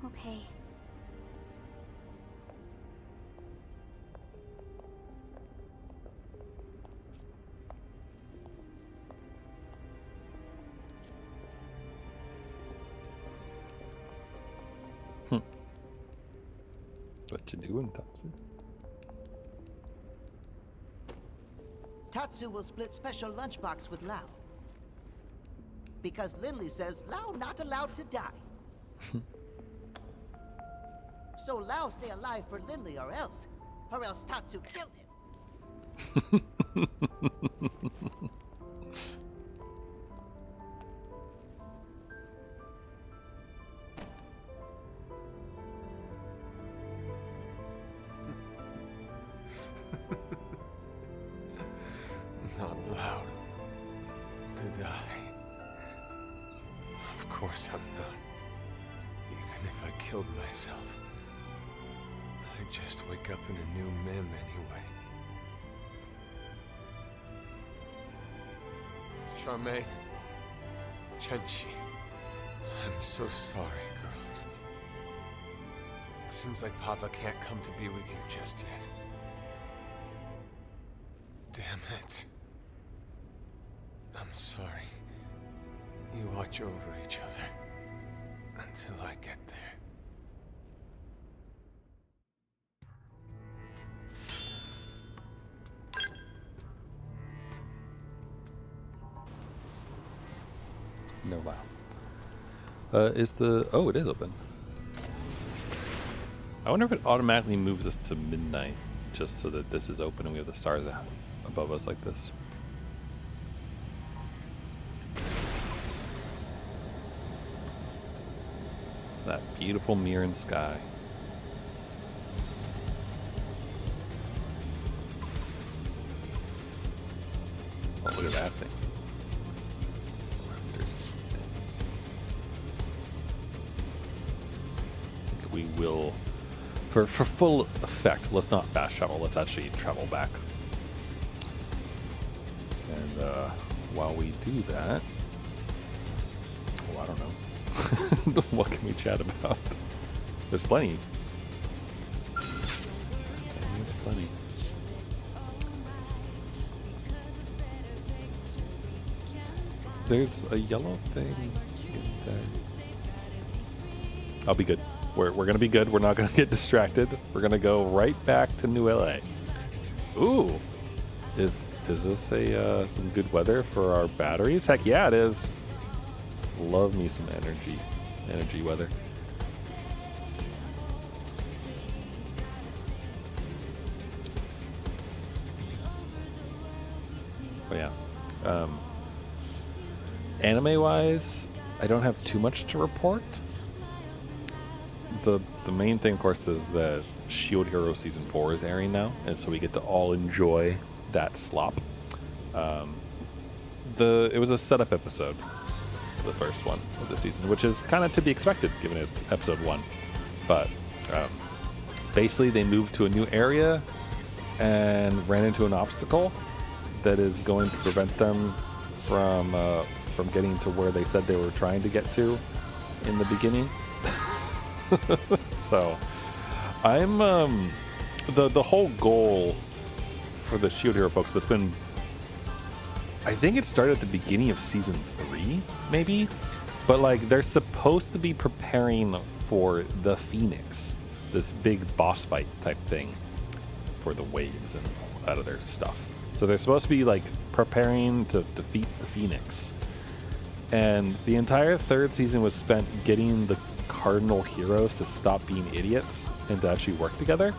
Okay. What you doing, Tatsu? Tatsu will split special lunchbox with Lao. Because Lindley says Lao not allowed to die. So Lao stay alive for Lindley or else Tatsu kill him. Not allowed to die. Of course I'm not. Even if I killed myself, I'd just wake up in a new Mim anyway. Charmaine, Chenchi, I'm so sorry, girls. Seems like Papa can't come to be with you just yet. Damn it. I'm sorry. You watch over each other until I get there. No, wow. Is the... Oh, it is open. I wonder if it automatically moves us to midnight just so that this is open and we have the stars above us like this. That beautiful mirrored sky. Oh, look at that thing. We will, for full effect, let's not fast travel, let's actually travel back. And while we do that, oh, I don't know. What can we chat about? There's plenty. There's plenty. There's a yellow thing in there. I'll be good. We're gonna be good. We're not gonna get distracted. We're gonna go right back to New LA. Ooh, is this some good weather for our batteries? Heck yeah, it is. Love me some energy weather. Anime-wise, I don't have too much to report. The main thing, of course, is that Shield Hero Season 4 is airing now, and so we get to all enjoy that slop. It was a setup episode, the first one of the season, which is kind of to be expected, given it's episode 1. But basically, they moved to a new area and ran into an obstacle that is going to prevent them from getting to where they said they were trying to get to in the beginning. So I'm the whole goal for the Shield Hero folks that's been, I think it started at the beginning of season 3 maybe, but like they're supposed to be preparing for the Phoenix, this big boss fight type thing for the waves and out of their stuff. So they're supposed to be like preparing to defeat the Phoenix. And the entire 3rd season was spent getting the Cardinal heroes to stop being idiots and to actually work together.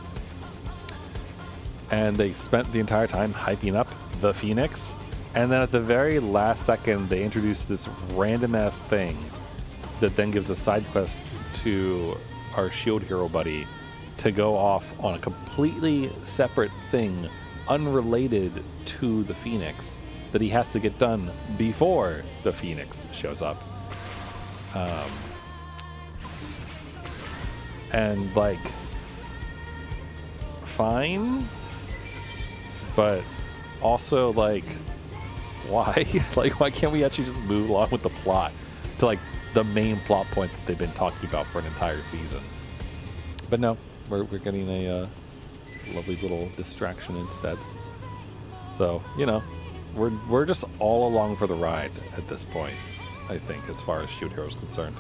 And they spent the entire time hyping up the Phoenix. And then at the very last second, they introduced this random ass thing that then gives a side quest to our Shield Hero buddy to go off on a completely separate thing unrelated to the Phoenix that he has to get done before the Phoenix shows up. And like, fine, but also like, why? Like, why can't we actually just move along with the plot to like the main plot point that they've been talking about for an entire season? But no, we're getting a lovely little distraction instead. So, you know, we're just all along for the ride at this point, I think, as far as Shield Hero is concerned.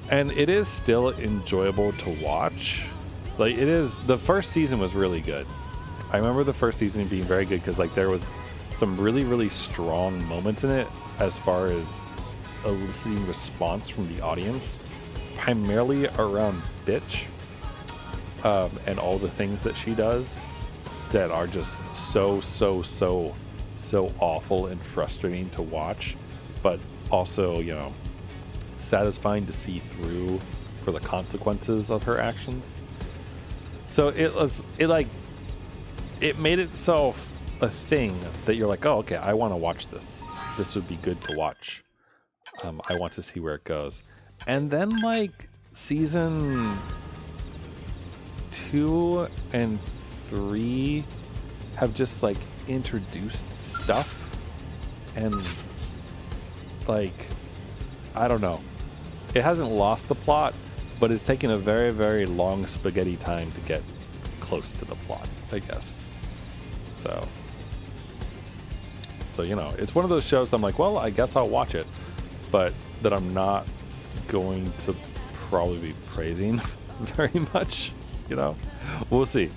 And it is still enjoyable to watch. Like, it is, the first season was really good. I remember the first season being very good because like there was some really, really strong moments in it as far as eliciting response from the audience, primarily around Bitch, and all the things that she does that are just so awful and frustrating to watch, but also, you know, satisfying to see through for the consequences of her actions. So it made itself a thing that you're like, oh, okay, I want to watch this. This would be good to watch. I want to see where it goes. And then like season 2 and 3 have just like introduced stuff and like, I don't know. It hasn't lost the plot, but it's taken a very, very long spaghetti time to get close to the plot, I guess. So, you know, it's one of those shows that I'm like, well, I guess I'll watch it, but that I'm not going to probably be praising very much, you know? We'll see.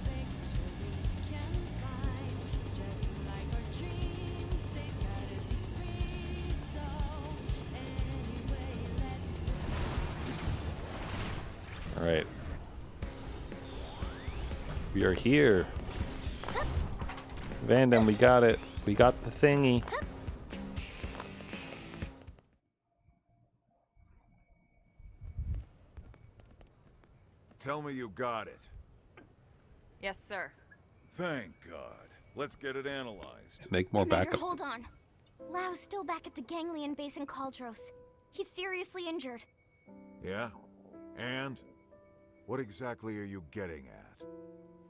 All right. We are here. Vandam, we got it. We got the thingy. Tell me you got it. Yes, sir. Thank God. Let's get it analyzed. Make more Commander, backups. hold on. Lau's still back at the Ganglion base in Caldros. He's seriously injured. Yeah? And? What exactly are you getting at?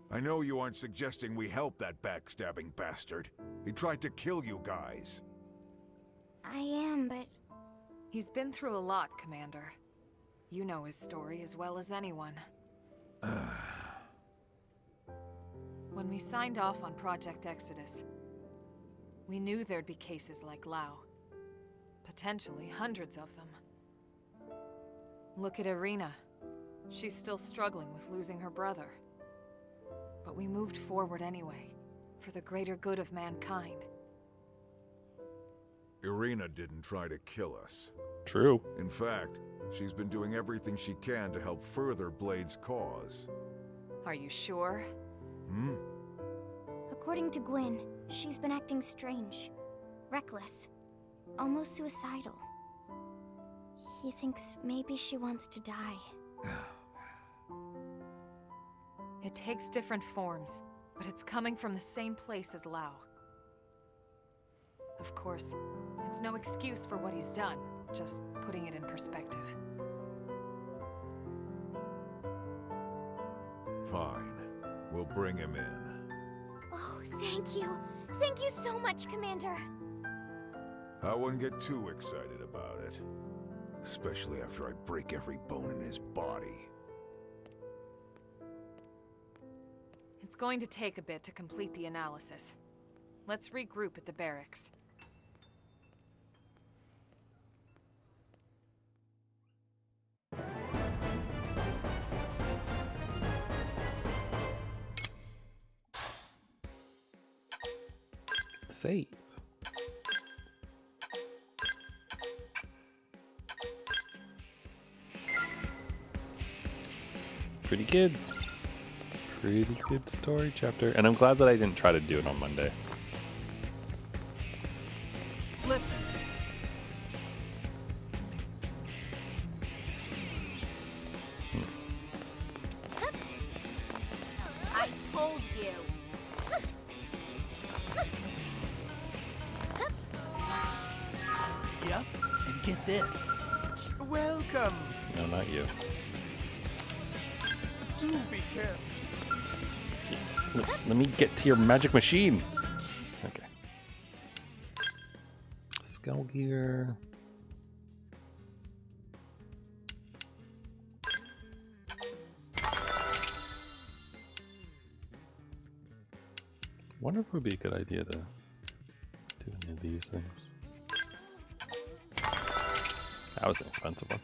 I know you aren't suggesting we help that backstabbing bastard. He tried to kill you guys. I am, but... He's been through a lot, Commander. You know his story as well as anyone. When we signed off on Project Exodus, we knew there'd be cases like Lau. Potentially hundreds of them. Look at Irina. She's still struggling with losing her brother. But we moved forward anyway, for the greater good of mankind. Irina didn't try to kill us. True. In fact, she's been doing everything she can to help further Blade's cause. Are you sure? Hmm? According to Gwyn, she's been acting strange. reckless, almost suicidal. He thinks maybe she wants to die. It takes different forms, but it's coming from the same place as Lao. Of course, it's no excuse for what he's done, just putting it in perspective. Fine. We'll bring him in. Oh, thank you. Thank you so much, Commander. I wouldn't get too excited about it. Especially after I break every bone in his body. It's going to take a bit to complete the analysis. Let's regroup at the barracks. Save. Pretty good. Pretty good story chapter. And I'm glad that I didn't try to do it on Monday. Listen. I told you. Yep. And get this. Welcome. No, not you. Do be careful. Let me get to your magic machine. Okay. Skull gear. Wonder if it would be a good idea to do any of these things. That was an expensive one.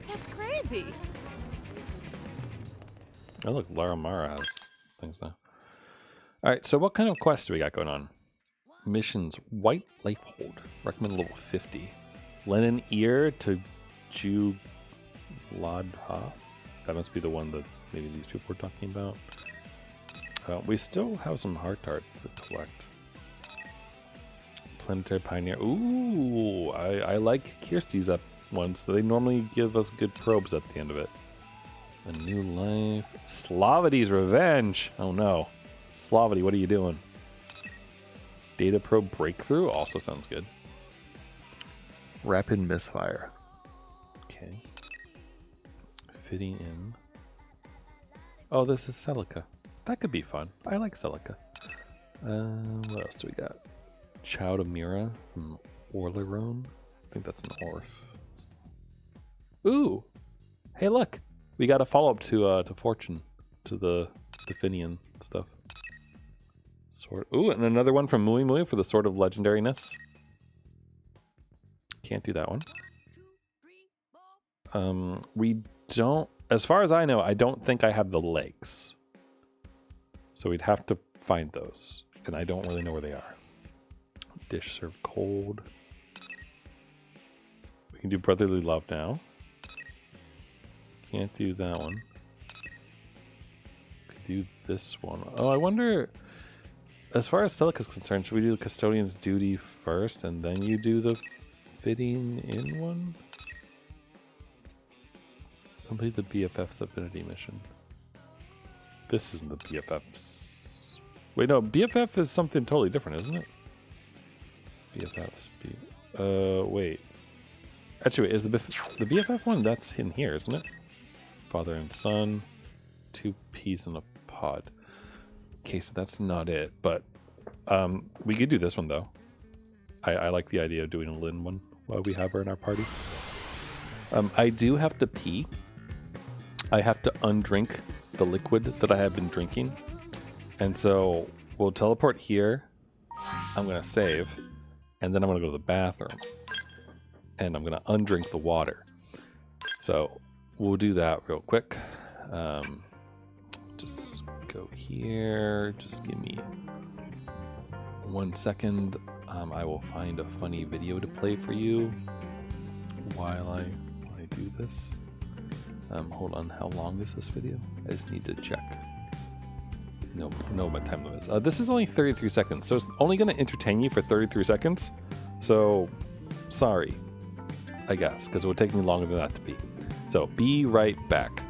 That's crazy! Oh look, Lara Mara has things now. Alright, so what kind of quest do we got going on? Missions, White Lifehold, recommend level 50. Lend an ear to Juladha. That must be the one that maybe these people were talking about. We still have some heart tarts to collect. Planetary Pioneer. Ooh, I like Kirsty's up ones. So they normally give us good probes at the end of it. A new life. Slavity's Revenge. Oh no. Slavity, what are you doing? Data probe breakthrough also sounds good. Rapid misfire. Okay. Fitting in. Oh, this is Celicia. That could be fun. I like Celicia. What else do we got? Chowdamira from Orlerone. I think that's an Orf. Ooh! Hey, look! We got a follow-up to Fortune. To the Finian stuff. Sword. Ooh, and another one from Mui Mui for the Sword of Legendariness. Can't do that one. We don't... As far as I know, I don't think I have the legs. So we'd have to find those. And I don't really know where they are. Dish served cold. We can do Brotherly Love now. Can't do that one. Could do this one. Oh, I wonder... As far as Celica is concerned, should we do the Custodian's Duty first and then you do the Fitting in one? Complete the BFF's affinity mission. This isn't the BFF's. Wait, no, BFF is something totally different, isn't it? BFF's. Wait. Actually, wait, is the BFF one? That's in here, isn't it? Father and son. 2 peas in a pod. Okay, so that's not it, but we could do this one, though. I like the idea of doing a Lynn one while we have her in our party. I do have to pee. I have to undrink the liquid that I have been drinking. And so we'll teleport here. I'm going to save. And then I'm going to go to the bathroom. And I'm going to undrink the water. So we'll do that real quick. Just go here. Just give me 1 second. I will find a funny video to play for you while I do this. Hold on, how long is this video? I just need to check. No, what time it is. This is only 33 seconds, so it's only going to entertain you for 33 seconds. So, sorry, I guess, because it would take me longer than that to pee. So, be right back.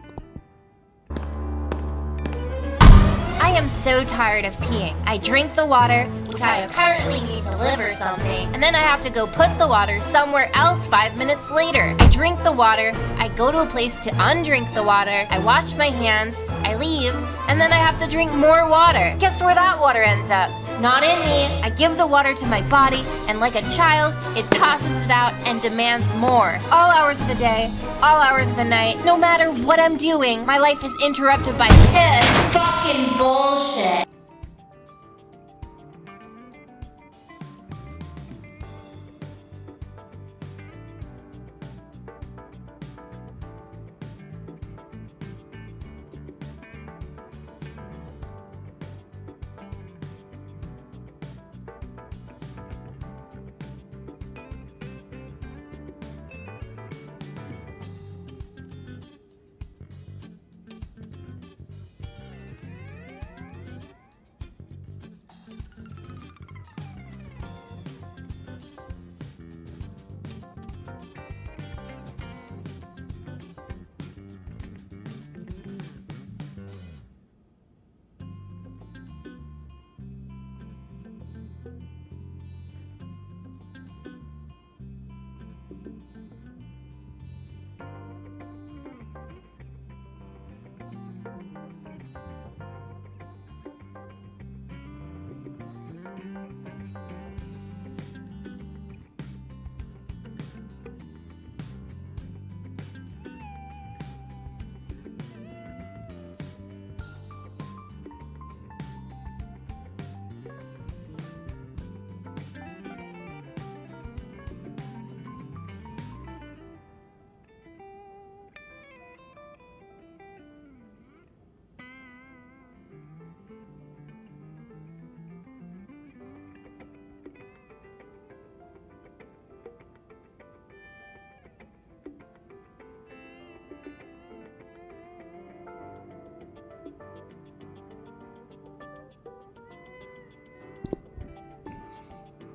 I am so tired of peeing. I drink the water, which I apparently need to live or something, and then I have to go put the water somewhere else 5 minutes later. I drink the water, I go to a place to undrink the water, I wash my hands, I leave, and then I have to drink more water. Guess where that water ends up? Not in me. I give the water to my body, and like a child, it tosses it out and demands more. All hours of the day, all hours of the night, no matter what I'm doing, my life is interrupted by this fucking bullshit.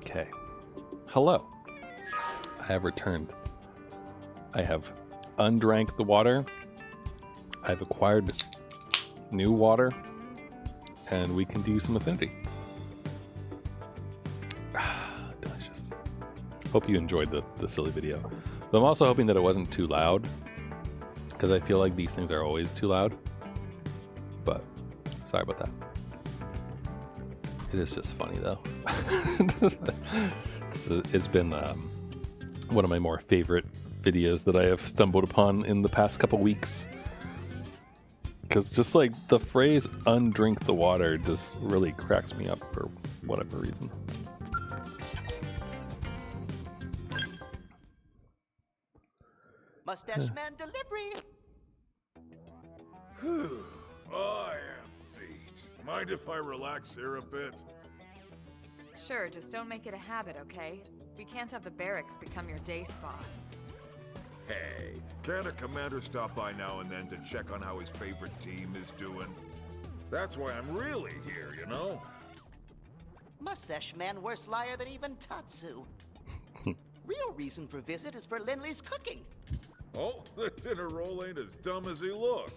Okay. Hello. I have returned. I have undrank the water. I've acquired new water. And we can do some affinity. Delicious. Hope you enjoyed the silly video. So I'm also hoping that it wasn't too loud, because I feel like these things are always too loud. But sorry about that. It is just funny though. It's been one of my more favorite videos that I have stumbled upon in the past couple weeks. Because just like the phrase "undrink the water" just really cracks me up for whatever reason. Mustache Man delivery. I am beat. Mind if I relax here a bit? Sure, just don't make it a habit, okay? We can't have the barracks become your day spa. Hey, can't a commander stop by now and then to check on how his favorite team is doing? That's why I'm really here, you know? Mustache Man worse liar than even Tatsu. Real reason for visit is for Lindley's cooking. Oh, the dinner roll ain't as dumb as he looks.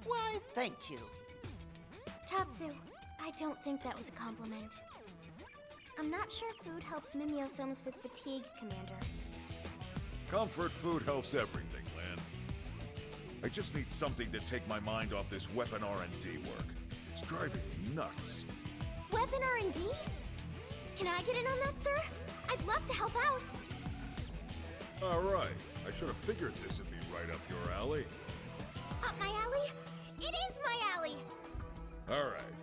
Why, thank you. Tatsu, I don't think that was a compliment. I'm not sure food helps Mimio-somes with fatigue, Commander. Comfort food helps everything, Lan. I just need something to take my mind off this weapon R&D work. It's driving me nuts. Weapon R&D? Can I get in on that, sir? I'd love to help out. All right. I should have figured this would be right up your alley. Up my alley? It is my alley! All right.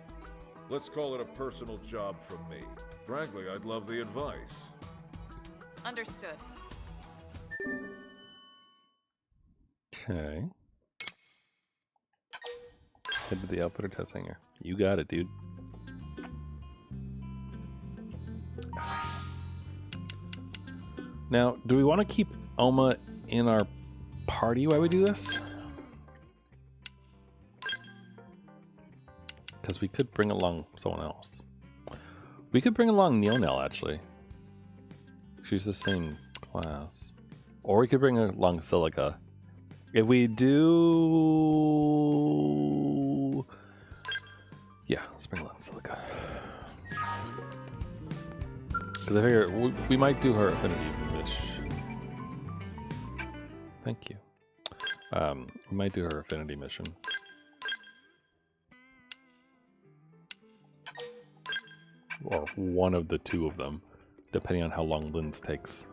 Let's call it a personal job from me. Frankly, I'd love the advice. Understood. Okay. Head to the outputter test hangar. You got it, dude. Now, do we want to keep Elma in our party while we do this? Because we could bring along someone else. We could bring along Neonel, actually. She's the same class. Or we could bring along Celicia. If we do... Yeah, let's bring along Celicia. Because I figure we might do her affinity mission. Thank you. We might do her affinity mission. Or one of the two of them, depending on how long Lynn's takes.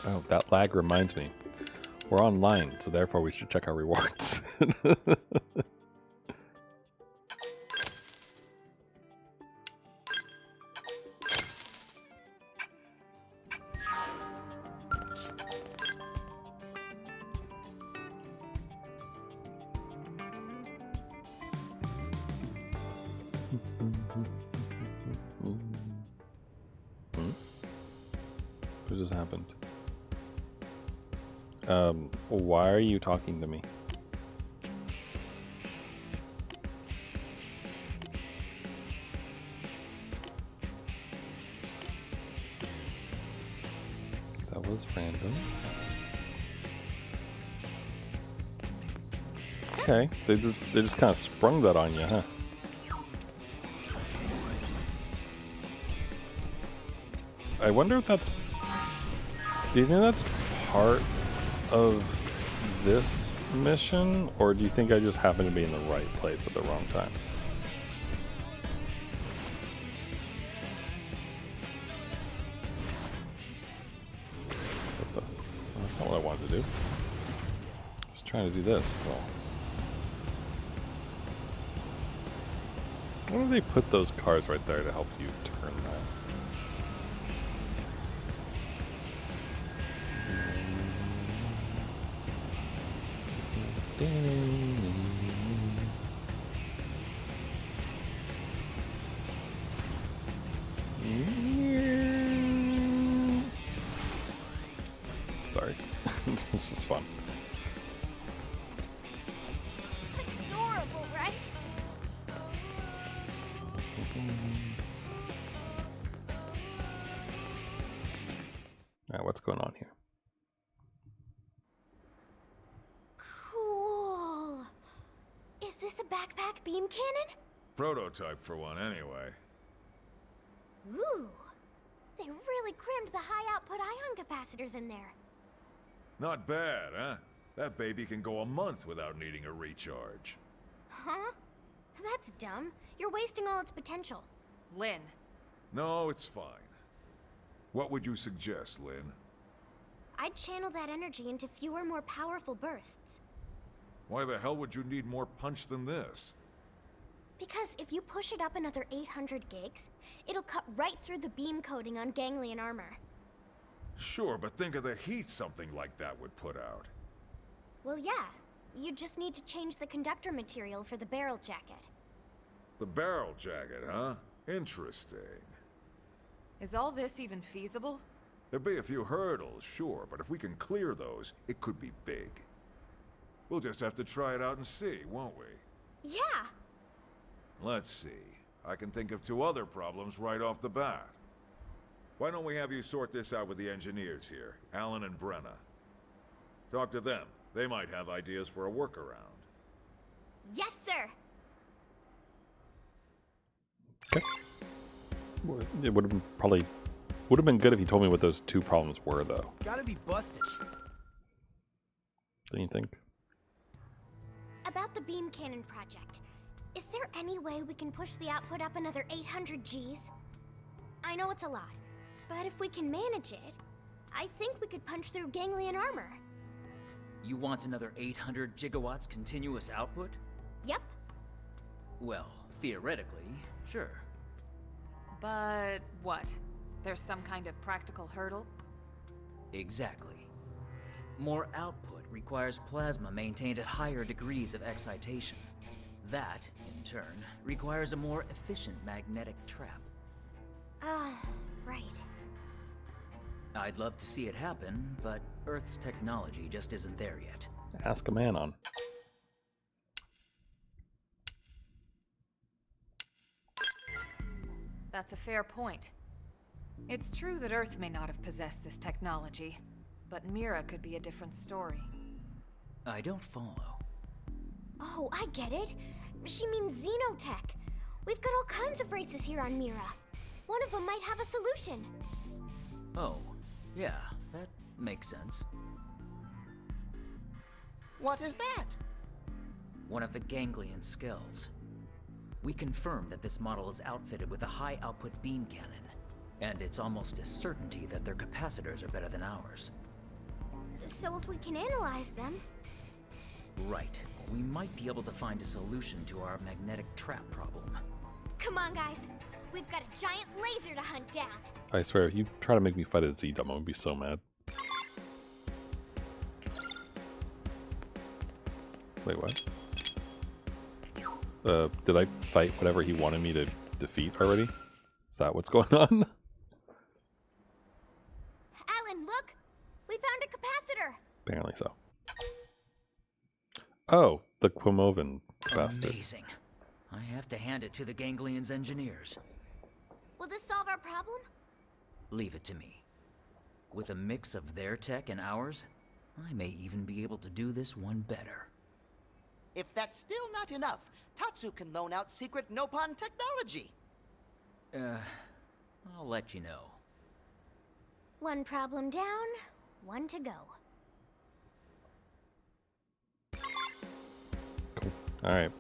Oh, that lag reminds me. We're online, so therefore we should check our rewards. What just happened? Why are you talking to me? That was random. Okay, they just kind of sprung that on you, huh? I wonder if that's... Do you think that's part of this mission? Or do you think I just happened to be in the right place at the wrong time? That's not what I wanted to do. I was trying to do this. Well, why do they put those cars right there to help you turn that? Sorry. This is fun. Adorable, right? Alright, what's going on here? Cool. Is this a backpack beam cannon? Prototype for one, anyway. Ooh. They really crammed the high output ion capacitors in there. Not bad, huh? That baby can go a month without needing a recharge. Huh? That's dumb. You're wasting all its potential. Lynn. No, it's fine. What would you suggest, Lynn? I'd channel that energy into fewer, more powerful bursts. Why the hell would you need more punch than this? Because if you push it up another 800 gigs, it'll cut right through the beam coating on ganglion armor. Sure, but think of the heat something like that would put out. Well, yeah. You just need to change the conductor material for the barrel jacket. The barrel jacket, huh? Interesting. Is all this even feasible? There'll be a few hurdles, sure, but if we can clear those, it could be big. We'll just have to try it out and see, won't we? Yeah! Let's see. I can think of two other problems right off the bat. Why don't we have you sort this out with the engineers here, Alan and Brenna? Talk to them. They might have ideas for a workaround. Yes, sir! Okay. It would have been good if you told me what those two problems were, though. Gotta be busted. Don't you think? About the beam cannon project. Is there any way we can push the output up another 800 Gs? I know it's a lot, but if we can manage it, I think we could punch through ganglion armor. You want another 800 gigawatts continuous output? Yep. Well, theoretically, sure. But what? There's some kind of practical hurdle? Exactly. More output requires plasma maintained at higher degrees of excitation. That, in turn, requires a more efficient magnetic trap. Right. I'd love to see it happen, but Earth's technology just isn't there yet. Ask a man on. That's a fair point. It's true that Earth may not have possessed this technology, but Mira could be a different story. I don't follow. Oh, I get it. She means xenotech. We've got all kinds of races here on Mira. One of them might have a solution. Oh, yeah, that makes sense. What is that? One of the ganglion skulls. We confirmed that this model is outfitted with a high-output beam cannon, and it's almost a certainty that their capacitors are better than ours. So if we can analyze them... Right. We might be able to find a solution to our magnetic trap problem. Come on, guys. We've got a giant laser to hunt down. I swear, if you try to make me fight a Z-Dom, I'm gonna be so mad. Wait, what? Did I fight whatever he wanted me to defeat already? Is that what's going on? Alan, look! We found a capacitor! Apparently so. Oh, the Quimovan bastard. Amazing. I have to hand it to the Ganglion's engineers. Will this solve our problem? Leave it to me. With a mix of their tech and ours, I may even be able to do this one better. If that's still not enough, Tatsu can loan out secret Nopon technology. I'll let you know. One problem down, one to go. Cool. Alright.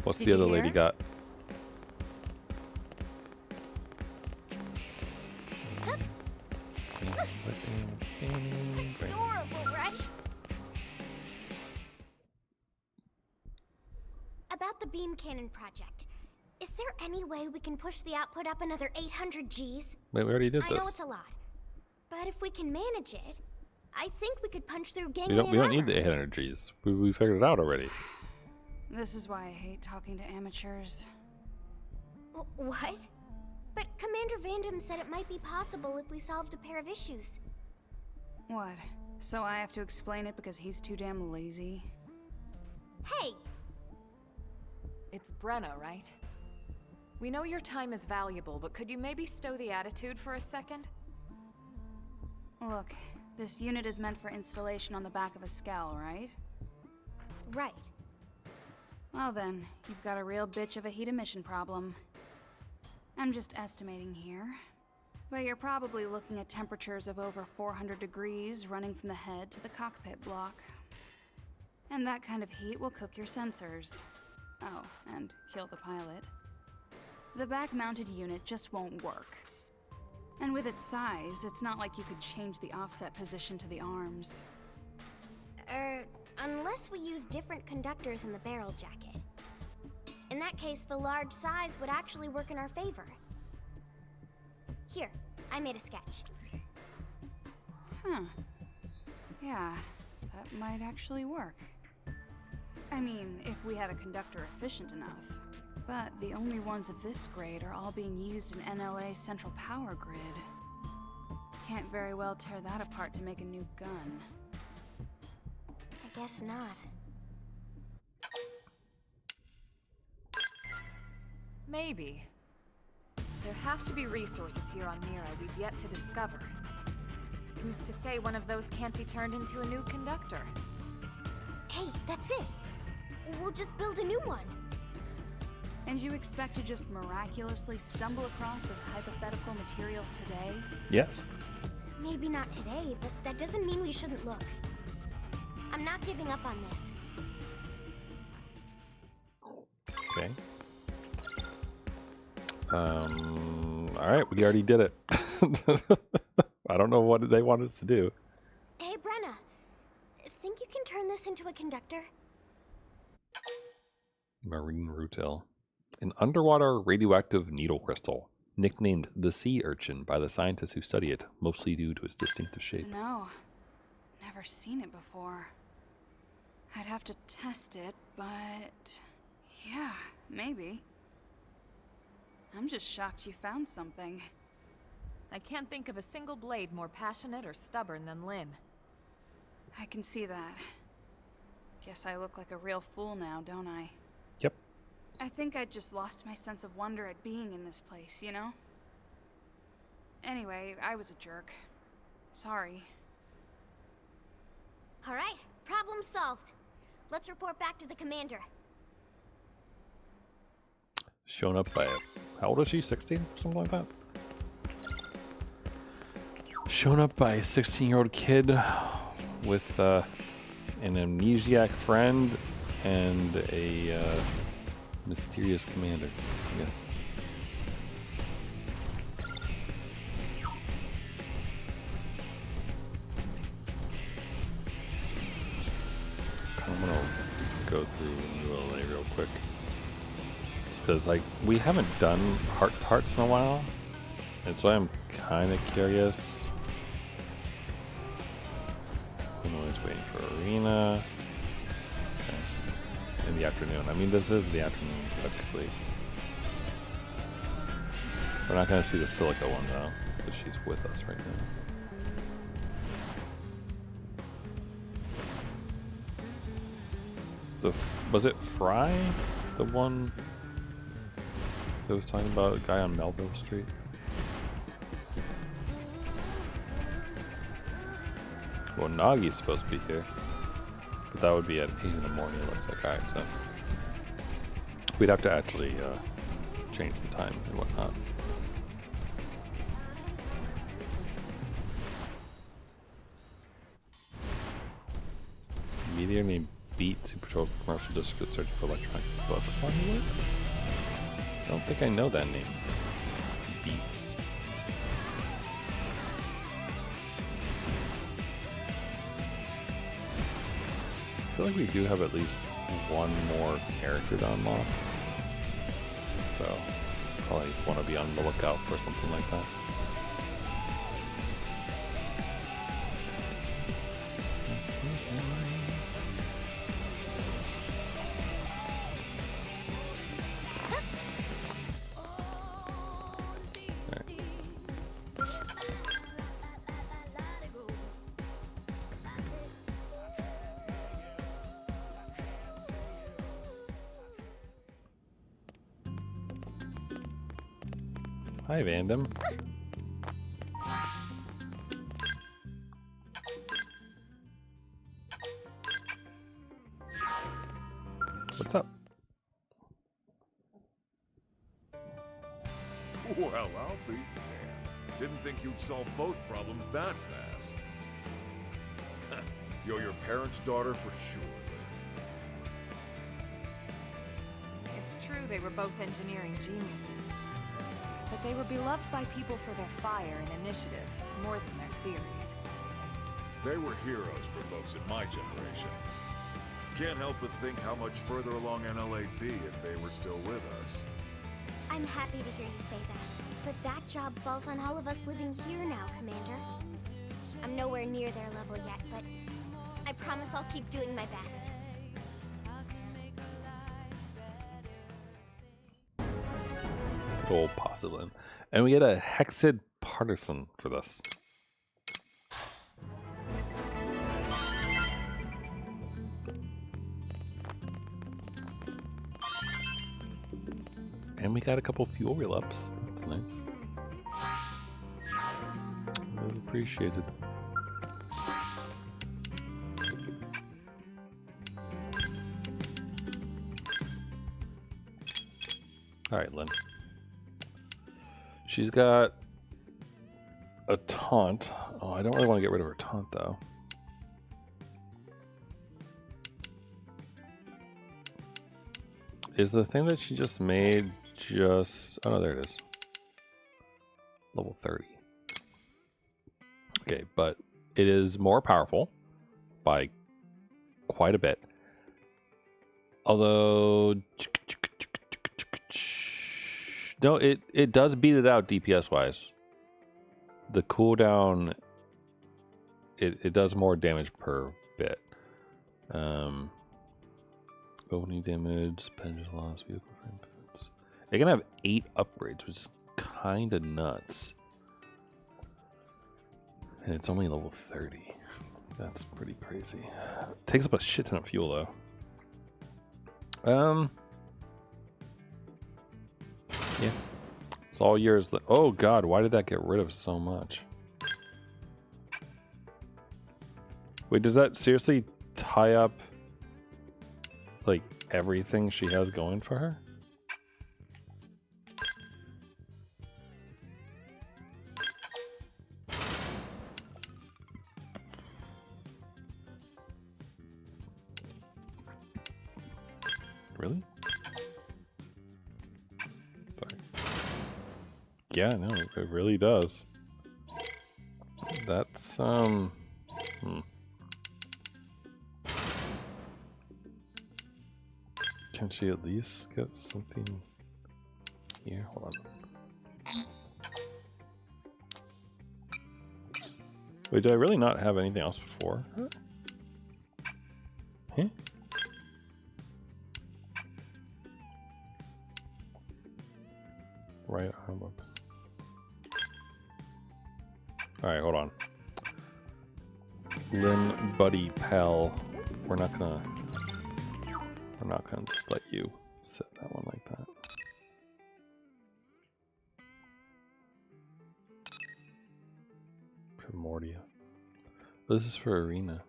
What's Did the you other lady hear? got? Adorable, wretch! About the beam cannon project. Is there any way we can push the output up another 800 Gs? Wait, we already did I this. know it's a lot, but if we can manage it, I think we could punch through We ganglion don't need armor. the 800 Gs. We figured it out already. This is why I hate talking to amateurs. What? But Commander Vandam said it might be possible if we solved a pair of issues. What? So I have to explain it because he's too damn lazy? Hey! It's Brenna, right? We know your time is valuable, but could you maybe stow the attitude for a second? Look, this unit is meant for installation on the back of a scow, right? Right. Well then, you've got a real bitch of a heat emission problem. I'm just estimating here. But you're probably looking at temperatures of over 400 degrees running from the head to the cockpit block. And that kind of heat will cook your sensors. Oh, and kill the pilot. The back-mounted unit just won't work. And with its size, it's not like you could change the offset position to the arms. Unless we use different conductors in the barrel jacket. In that case, the large size would actually work in our favor. Here, I made a sketch. Huh. Yeah, that might actually work. I mean, if we had a conductor efficient enough. But the only ones of this grade are all being used in NLA's central power grid. Can't very well tear that apart to make a new gun. I guess not. Maybe. There have to be resources here on Mira we've yet to discover. Who's to say one of those can't be turned into a new conductor? Hey, that's it! We'll just build a new one. And you expect to just miraculously stumble across this hypothetical material today? Yes. Maybe not today, but that doesn't mean we shouldn't look. I'm not giving up on this. Okay. Alright, we already did it. I don't know what they want us to do. Hey, Brenna. Think you can turn this into a conductor? Marine Rutil. An underwater radioactive needle crystal, nicknamed the sea urchin by the scientists who study it, mostly due to its distinctive shape. Dunno. Never seen it before. I'd have to test it, but... yeah, maybe. I'm just shocked you found something. I can't think of a single blade more passionate or stubborn than Lynn. I can see that. Guess I look like a real fool now, don't I? Yep. I think I just lost my sense of wonder at being in this place, you know? Anyway, I was a jerk. Sorry. Alright, problem solved. Let's report back to the commander. Shown up by, how old is she? 16? Something like that? Shown up by a 16-year-old kid with an amnesiac friend and a mysterious commander, I guess. I'm gonna go through New LA real quick. Just because, like, we haven't done heart to hearts in a while. And so I'm kind of curious. I'm always waiting for Arena. Okay. In the afternoon. I mean, this is the afternoon, technically. We're not going to see the Celicia one, though, because she's with us right now. Was it Fry? The one that was talking about a guy on Melville Street? Well, Nagi's supposed to be here. But that would be at 8 in the morning, it looks like. Alright, so we'd have to actually change the time and whatnot. Meteor named Beats who patrols the commercial district searching for electronic books while he works? I don't think I know that name. Beats. I feel like we do have at least one more character to unlock. So, probably want to be on the lookout for something like that. Hi, Vandam. What's up? Well, I'll be damned. Didn't think you'd solve both problems that fast. You're your parents' daughter for sure. It's true they were both engineering geniuses. But they were beloved by people for their fire and initiative, more than their theories. They were heroes for folks in my generation. Can't help but think how much further along NLA'd be if they were still with us. I'm happy to hear you say that, but that job falls on all of us living here now, Commander. I'm nowhere near their level yet, but I promise I'll keep doing my best. Good old Possilin. And we get a Hexed Partisan for this. And we got a couple fuel reel-ups. That's nice. That was appreciated. Alright, Lynn. She's got a taunt. Oh, I don't really want to get rid of her taunt, though. Is the thing that she just made just... Oh, no, there it is. Level 30. Okay, but it is more powerful by quite a bit. Although... No, it does beat it out DPS-wise. The cooldown... It does more damage per bit. Opening damage, pendulum loss, vehicle frame defense. It can have 8 upgrades, which is kind of nuts. And it's only level 30. That's pretty crazy. Takes up a shit ton of fuel, though. Yeah. It's all yours. Oh god, why did that get rid of so much? Wait, does that seriously tie up like everything she has going for her? Really? Sorry. Yeah, no, it really does. That's Can she at least get something here? Hold on. Wait, do I really not have anything else for her? Huh? Right arm weapon. Alright, hold on. Lynn, buddy, pal. We're not gonna just let you sit that one like that. Primordia. This is for Arena.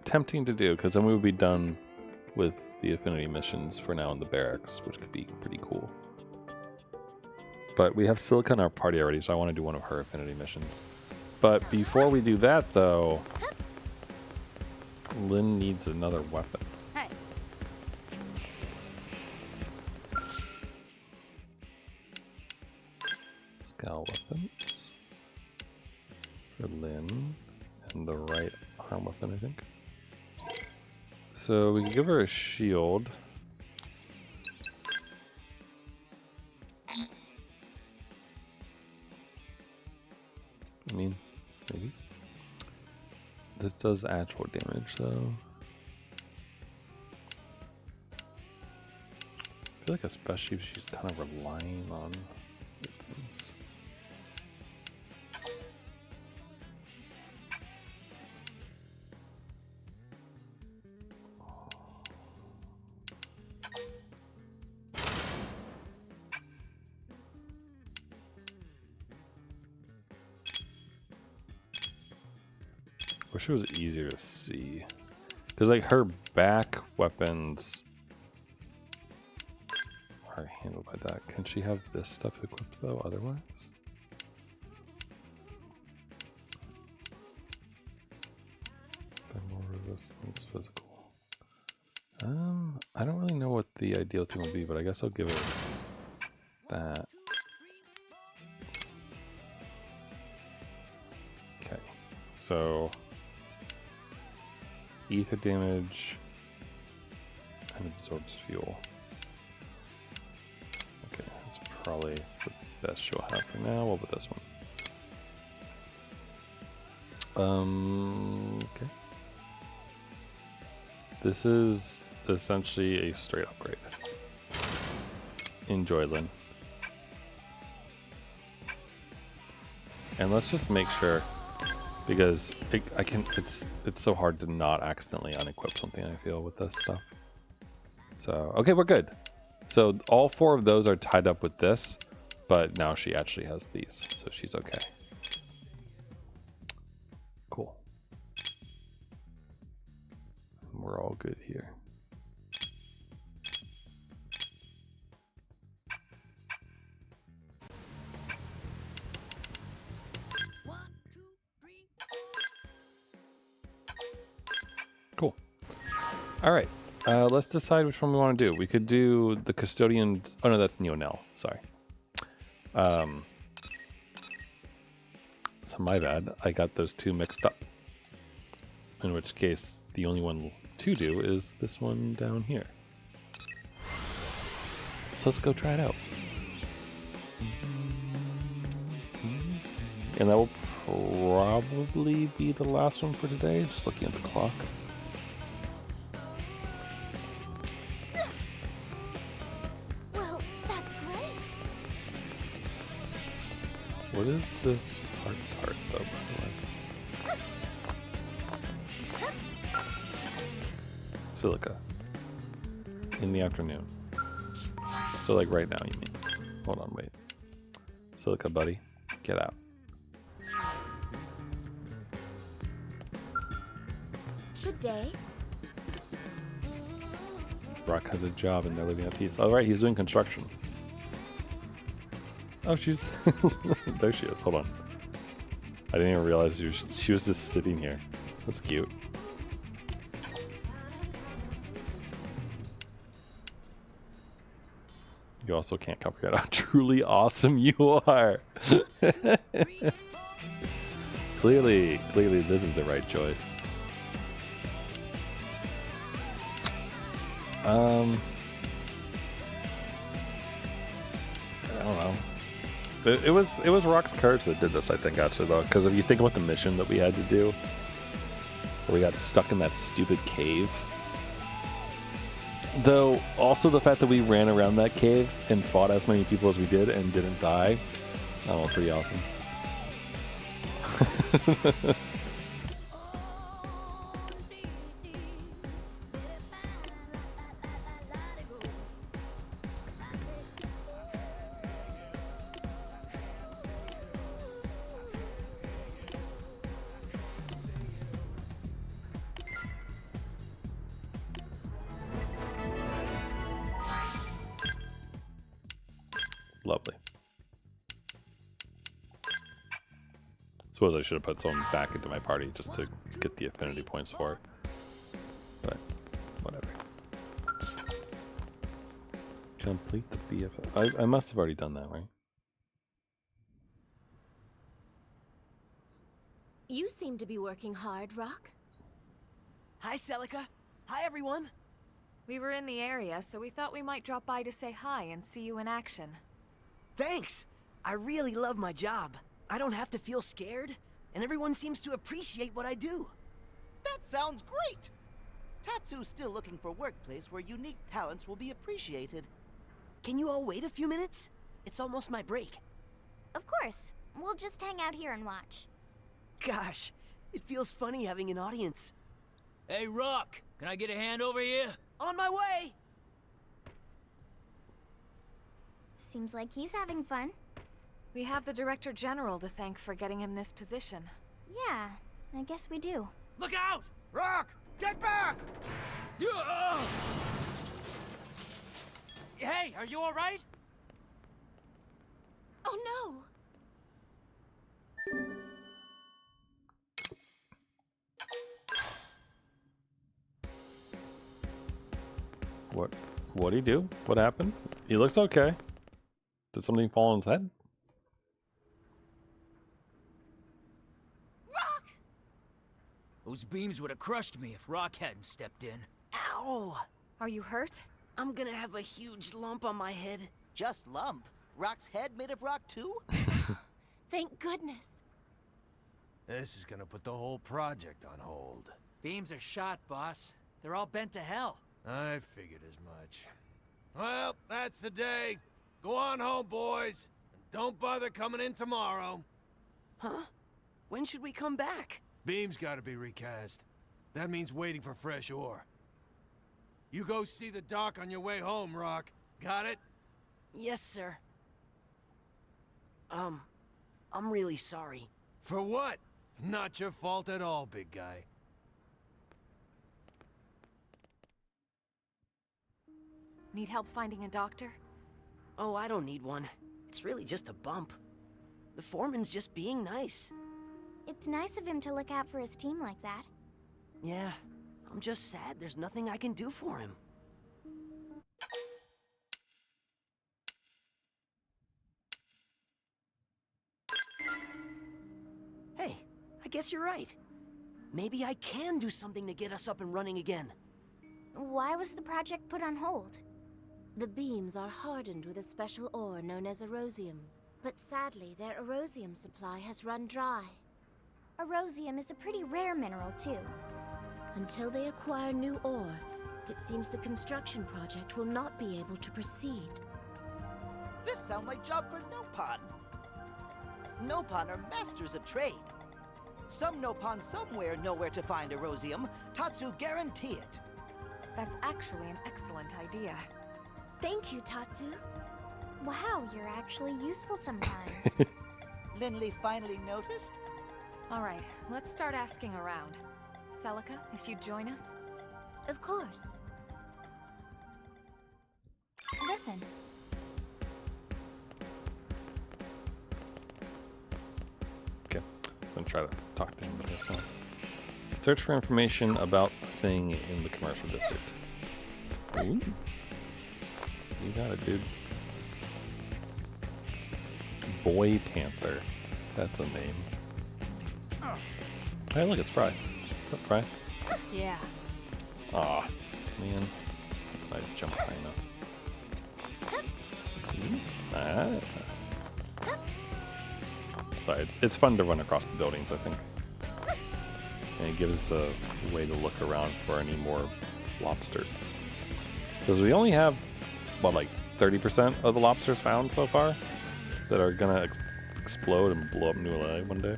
Tempting to do, because then we would be done with the affinity missions for now in the barracks, which could be pretty cool. But we have Celicia in our party already, so I want to do one of her affinity missions. But before we do that, though, Lynn needs another weapon. Hey. Scowl weapons for Lynn, and the right arm weapon, I think. So we can give her a shield. I mean, maybe. This does actual damage, though. I feel like especially if she's kind of relying on things. Wish it was easier to see, because like her back weapons are handled by that. Can she have this stuff equipped though? Otherwise, they're more resistance physical. I don't really know what the ideal thing would be, but I guess I'll give it that. Okay, so. Ether damage and absorbs fuel. Okay, that's probably the best she'll have for now. What about this one? Okay. This is essentially a straight upgrade. Enjoy, Lynn. And let's just make sure, because it's so hard to not accidentally unequip something, I feel, with this stuff. So, okay, we're good. So all 4 of those are tied up with this, but now she actually has these, so she's okay. Cool. We're all good here. Cool. All right. Let's decide which one we want to do. We could do the custodian. Oh no, that's Neonel. Sorry. So my bad. I got those 2 mixed up. In which case, the only one to do is this one down here. So let's go try it out. And that will probably be the last one for today. Just looking at the clock. Well, that's great. What is this heart tart though, by the way? Celicia. In the afternoon. So like right now, you mean? Hold on, wait. Celicia, buddy, get out. Good day. Rock has a job and they're living at peace. Oh, right, he's doing construction. Oh, she's... there she is. Hold on. I didn't even realize she was just sitting here. That's cute. You also can't comprehend how truly awesome you are. Clearly this is the right choice. I don't know. It was Rock's courage that did this, I think, actually, though, because if you think about the mission that we had to do, where we got stuck in that stupid cave. Though, also the fact that we ran around that cave and fought as many people as we did and didn't die, oh, pretty awesome. Lovely. Suppose I should have put someone back into my party just to get the affinity points for it. But, whatever. Complete the BFF. I must have already done that, right? You seem to be working hard, Rock. Hi, Celicia. Hi, everyone. We were in the area, so we thought we might drop by to say hi and see you in action. Thanks. I really love my job. I don't have to feel scared, and everyone seems to appreciate what I do. That sounds great! Tatsu's still looking for a workplace where unique talents will be appreciated. Can you all wait a few minutes? It's almost my break. Of course. We'll just hang out here and watch. Gosh, it feels funny having an audience. Hey, Rock, can I get a hand over here? On my way! Seems like he's having fun. We have the Director General to thank for getting him this position. Yeah, I guess we do. Look out! Rock! Get back! Hey, are you all right? Oh no! What'd he do? What happened? He looks okay. Did something fall on his head? Rock! Those beams would have crushed me if Rock hadn't stepped in. Ow! Are you hurt? I'm gonna have a huge lump on my head. Just lump. Rock's head made of rock too? Thank goodness. This is gonna put the whole project on hold. Beams are shot, boss. They're all bent to hell. I figured as much. Well, that's the day. Go on home, boys. And don't bother coming in tomorrow. Huh? When should we come back? Beam's gotta be recast. That means waiting for fresh ore. You go see the dock on your way home, Rock. Got it? Yes, sir. I'm really sorry. For what? Not your fault at all, big guy. Need help finding a doctor? Oh, I don't need one. It's really just a bump. The foreman's just being nice. It's nice of him to look out for his team like that. Yeah, I'm just sad there's nothing I can do for him. Hey, I guess you're right. Maybe I can do something to get us up and running again. Why was the project put on hold? The beams are hardened with a special ore known as erosium. But sadly, their erosium supply has run dry. Erosium is a pretty rare mineral, too. Until they acquire new ore, it seems the construction project will not be able to proceed. This sounds like job for Nopon. Nopon are masters of trade. Some Nopon somewhere know where to find erosium. Tatsu guarantee it. That's actually an excellent idea. Thank you, Tatsu. Wow, you're actually useful sometimes. Lindley finally noticed? Alright, let's start asking around. Celica, if you'd join us? Of course. Listen. Okay, so I'm gonna try to talk to him about this one. Search for information about the thing in the commercial district. Ooh. You got it, dude. Boy Panther. That's a name. Hey, look, it's Fry. What's up, Fry? Yeah. Aw, man. I jumped high enough. But it's fun to run across the buildings, I think. And it gives us a way to look around for any more lobsters. Because we only have, what, like 30% of the lobsters found so far that are gonna explode and blow up New LA one day.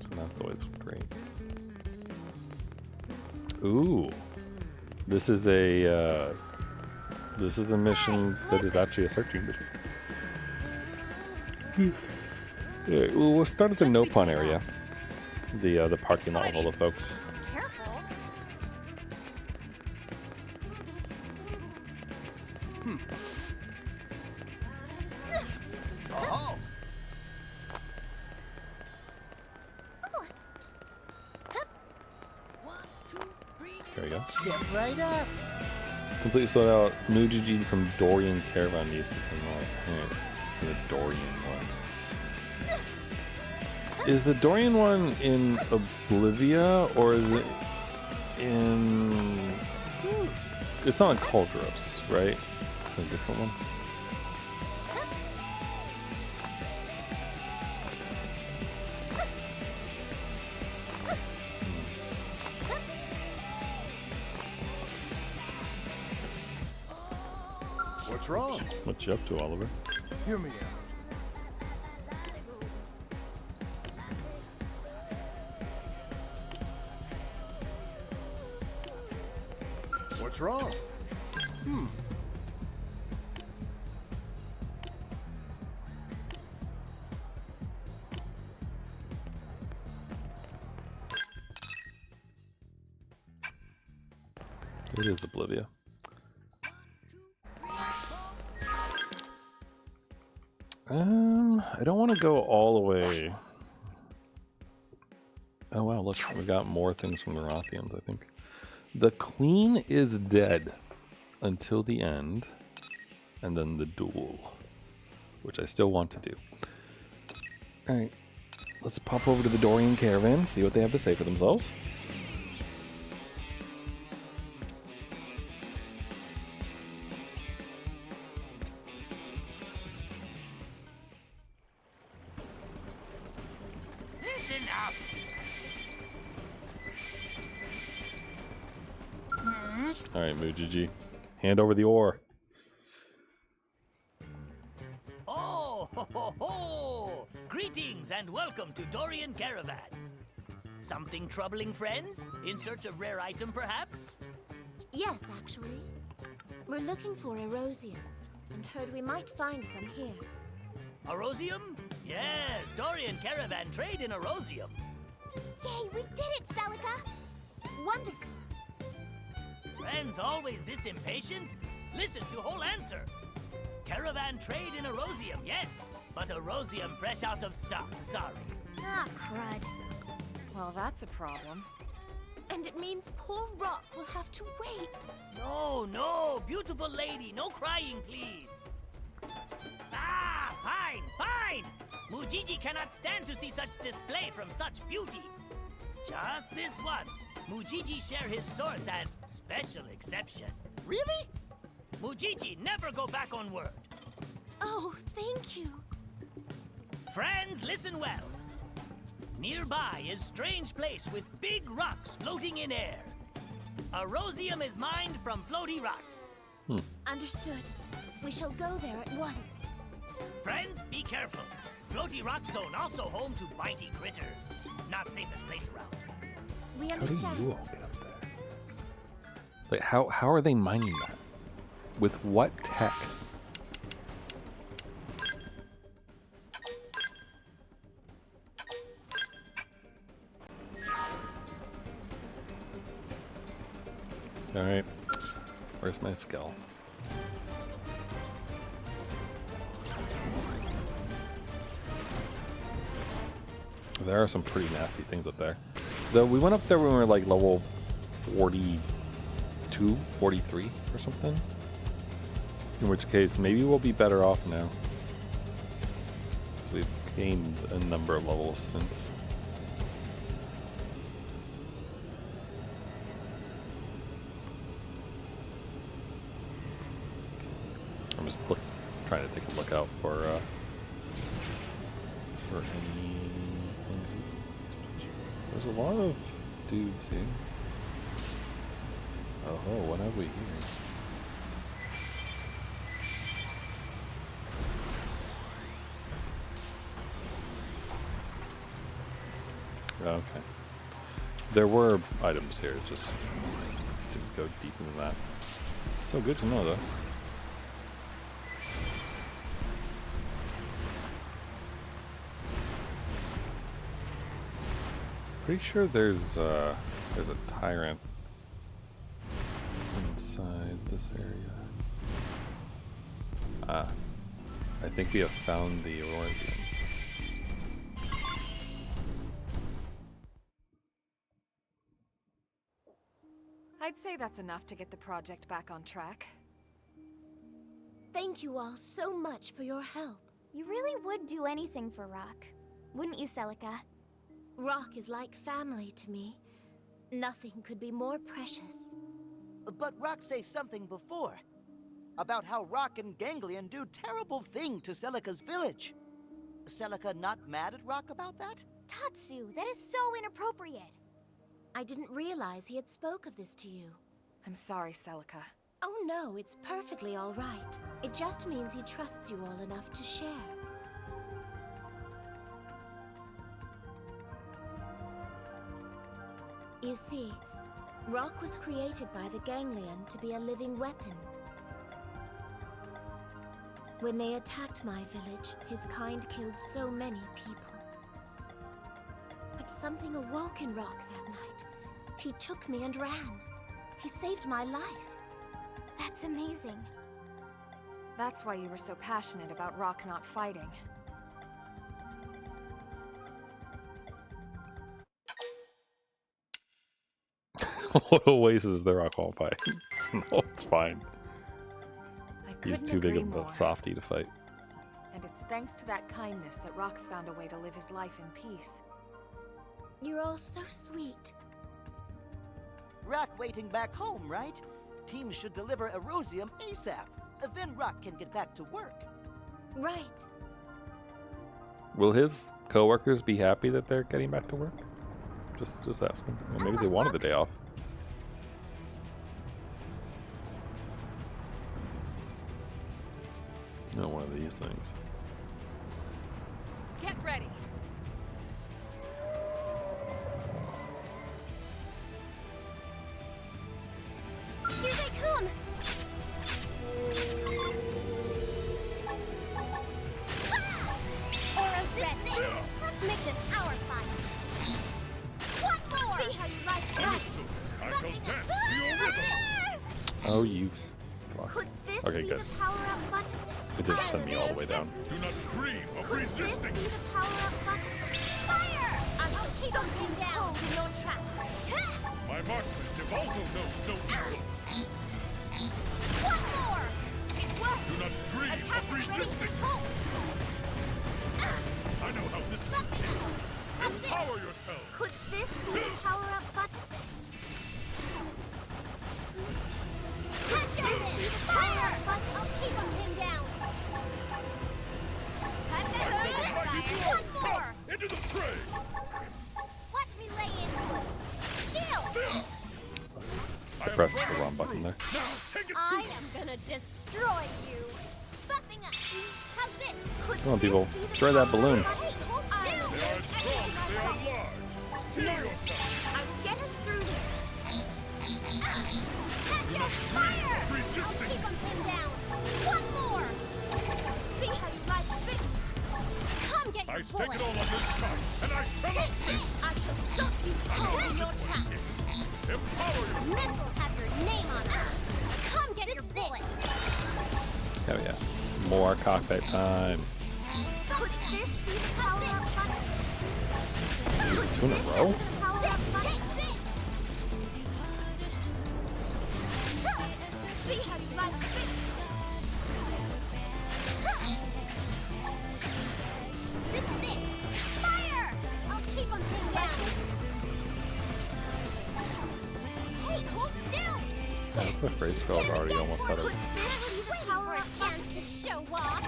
So that's always great. Ooh, this is a mission that is actually a searching mission. Yeah, we'll start at the no fun area, the parking lot with all the folks. Careful. Oh! There we go. Step right up. Completely sold out. Mujiji from Dorian Caravan needs to send more. The Dorian one. Is the Dorian one in Oblivia or is it in? It's not in Cauldros, right? It's a different one. What's wrong? What you up to, Oliver? Hear me out. What's wrong? It is Oblivia. I don't want to go all the way. Oh wow, look, we got more things from the Rothians, I think. The Queen is dead until the end, and then the duel, which I still want to do. Alright, let's pop over to the Dorian Caravan, see what they have to say for themselves. Listen up. Alright, Mujiji, hand over the ore. Oh, ho, ho, ho! Greetings and welcome to Dorian Caravan. Something troubling, friends? In search of rare item, perhaps? Yes, actually. We're looking for erosium, and heard we might find some here. Erosium? Yes, Dorian Caravan trade in erosium. Yay, we did it, Celica! Wonderful. Friends always this impatient? Listen to whole answer. Caravan trade in erosium, yes, but erosium fresh out of stock, sorry. Ah, crud. Well, that's a problem. And it means poor Rock will have to wait. No, no, beautiful lady, no crying, please. Ah, fine, fine. Mujiji cannot stand to see such display from such beauty. Just this once, Mujiji share his source as special exception. Really? Mujiji never go back on word. Oh, thank you. Friends, listen well. Nearby is strange place with big rocks floating in air. Erosium is mined from floaty rocks. Understood. We shall go there at once. Friends, be careful. Floaty rock zone also home to bitey critters. Not safest place around. We How do understand. you all get up there? Like, how are they mining that? With what tech? Alright. Where's my skill? There are some pretty nasty things up there. Though we went up there when we were like level 42, 43 or something. In which case, maybe we'll be better off now. We've gained a number of levels since. I'm just trying to take a look out for any things. There's a lot of dudes here. Oh, what have we here? Okay. There were items here, just didn't go deep into that. So good to know, though. Pretty sure there's a tyrant inside this area. Ah, I think we have found the Origin. I'd say that's enough to get the project back on track. Thank you all so much for your help. You really would do anything for Rock, wouldn't you, Celica? Rock is like family to me. Nothing could be more precious. But Rock said something before. About how Rock and Ganglion do terrible thing to Celica's village. Celica not mad at Rock about that? Tatsu, that is so inappropriate. I didn't realize he had spoke of this to you. I'm sorry, Celica. Oh no, it's perfectly all right. It just means he trusts you all enough to share. You see, Rock was created by the Ganglion to be a living weapon. When they attacked my village, his kind killed so many people. But something awoke in Rock that night. He took me and ran. He saved my life. That's amazing. That's why you were so passionate about Rock not fighting. What oasis the Rock won't fight? No, it's fine. He's too big of a softie to fight. And it's thanks to that kindness that Rock's found a way to live his life in peace. You're all so sweet. Rock waiting back home, right? Team should deliver Erosium ASAP. Then Rock can get back to work. Right. Will his co-workers be happy that they're getting back to work? Just asking. Well, maybe they wanted the day off. No, one of these things. Get ready. Here they come! Aura's ready. Let's make this our fight. One more! See how you like that? I shall dance to your rhythm. Oh, you fuck. Could this Okay, be good. the power-up button? It did send me all the way down. Do not dream of Could this resisting. be the power-up button? Fire! I shall stop you down in your tracks. My marksman Devaldo knows no evil. One more! It worked! Do not dream Attack of resisting. hope! I know how this works. Empower yourself. Could this be the power-up button? Catch this! Fire! Button! I'll keep him pinned down. One more! Into the fray. Watch me lay into it. Shield! I pressed the wrong button there. Now take it I am gonna destroy you. Buffing up. How's this? Could Come on, this people. be the Destroy that power-up balloon. button? Hold They still. are strong, they are large. Steel yourself. I will get us through this. Catch Just fire! I'll keep him pinned down. One more! See how you like this? Come get your I stake bullet. it all on this shot, and I shall not miss. I shall stop you cold in your tracks. Empower you. Missiles have your name on them. Come get your bullet. Hell yeah. More cockpit time. Could this be the power-up button? It's 2 in a row? Power-up button? See how you like this? This is it. Fire! I'll keep them pinned down. Hey, hold still. That's the phrase for I've already almost had it. For a chance to show off.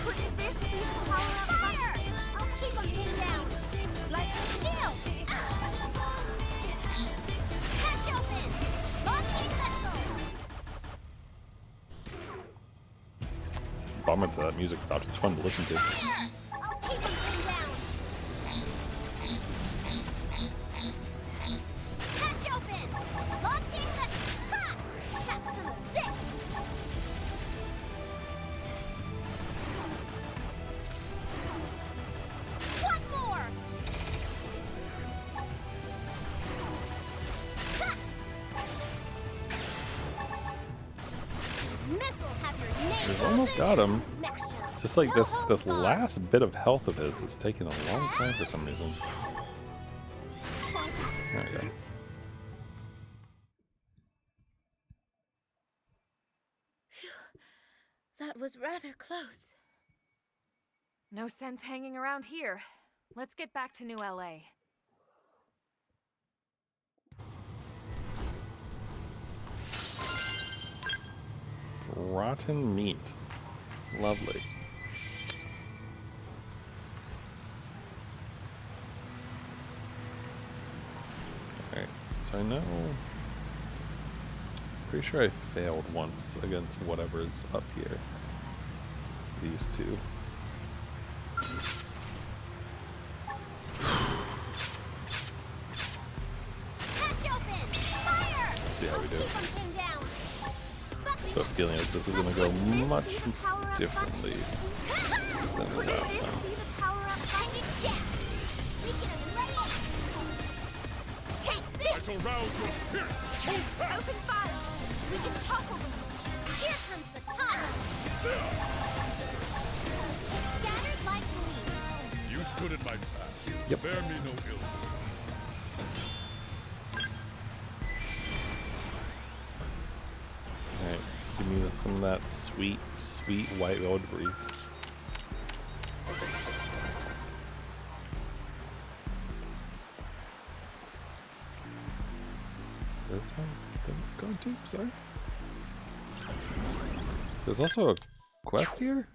Could this be the power-up fire? I'll keep them pinned down. Like a shield. Catch open. Launching missile. Bummer that that music stopped. It's fun to listen to. Fire! I'll keep them pinned down. Catch open. Launching missile. Ha! Have some of this. One more. Ha! These missiles have your name. We've almost got him. Smash 'em. Just like No this holds this barred. last bit of health of his is taking a long time for some reason. There we go. That was rather close. No sense hanging around here. Let's get back to New LA. Rotten meat. Lovely. Alright, so I know. Pretty sure I failed once against whatever's up here. These two. Catch open! Fire! Let's see how we do. Keep 'em pinned down. So feeling like this is gonna go much differently than the Could last this time. be the power-up button? Down. We can eliminate. Take I this! shall rouse your spirit. Hold fast. Open fire! We can topple them. Here comes the time. Scattered like leaves. You stood in my path. Yep. Bear me no ill. Alright, give me some of that sweet, sweet white road breeze. This one didn't go to, sorry. There's also a quest here?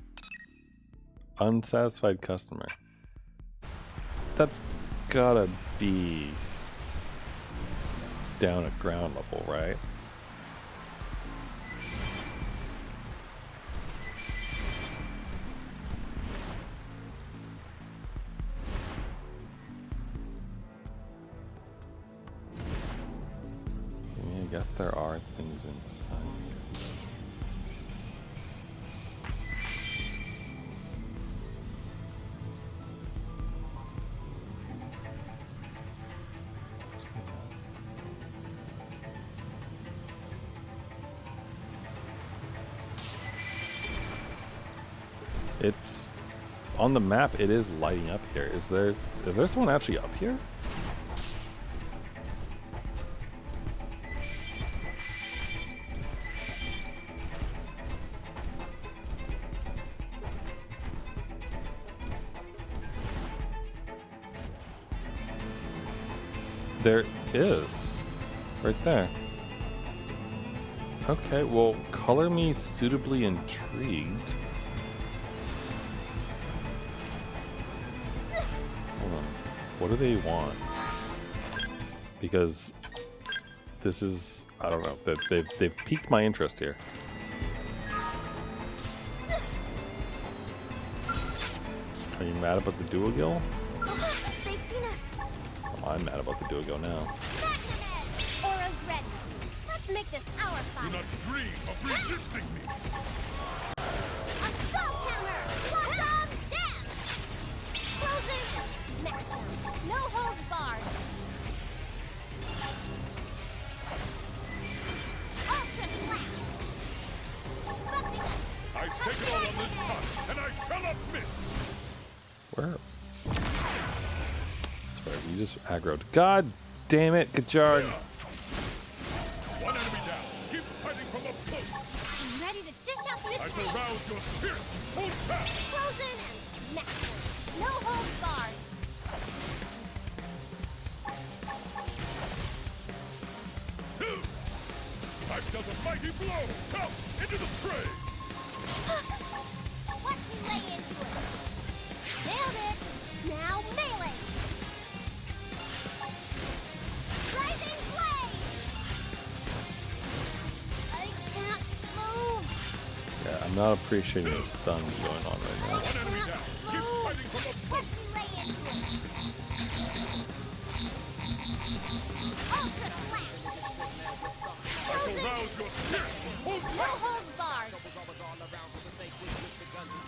Unsatisfied customer. That's gotta be down at ground level, right? I guess there are things inside here. It's on the map. It is lighting up here. Is there someone actually up here? There is. Right there. Okay, well, color me suitably intrigued. Hold on. What do they want? Because this is, I don't know, they've piqued my interest here. Are you mad about the dual gill? They've seen us. Well, I'm mad about the dual gill now. Magnet! make this our fight. Do not dream of resisting me! Assault hammer! Blossom dance! Frozen smash 'em. No holds barred. Ultra slap! Buffing us. I stake it all on this touch, and I shall not miss! Where? That's right, we just aggroed. God damn it, Kachard. One enemy down. Keep fighting from up close. I'm ready to dish out this I shall hate. rouse your spirit. Hold fast. Frozen and smash 'em. No holds barred. I've dealt a mighty blow. Come into the fray. Watch me lay into it. Nailed it. Now melee. Rising blade. I can't move. Yeah, I'm not appreciating the stuns going on right now. One enemy down. Keep fighting from up Watch close. me lay into it. Ultra slap. I shall rouse your spirit. Hold No fast. holds barred.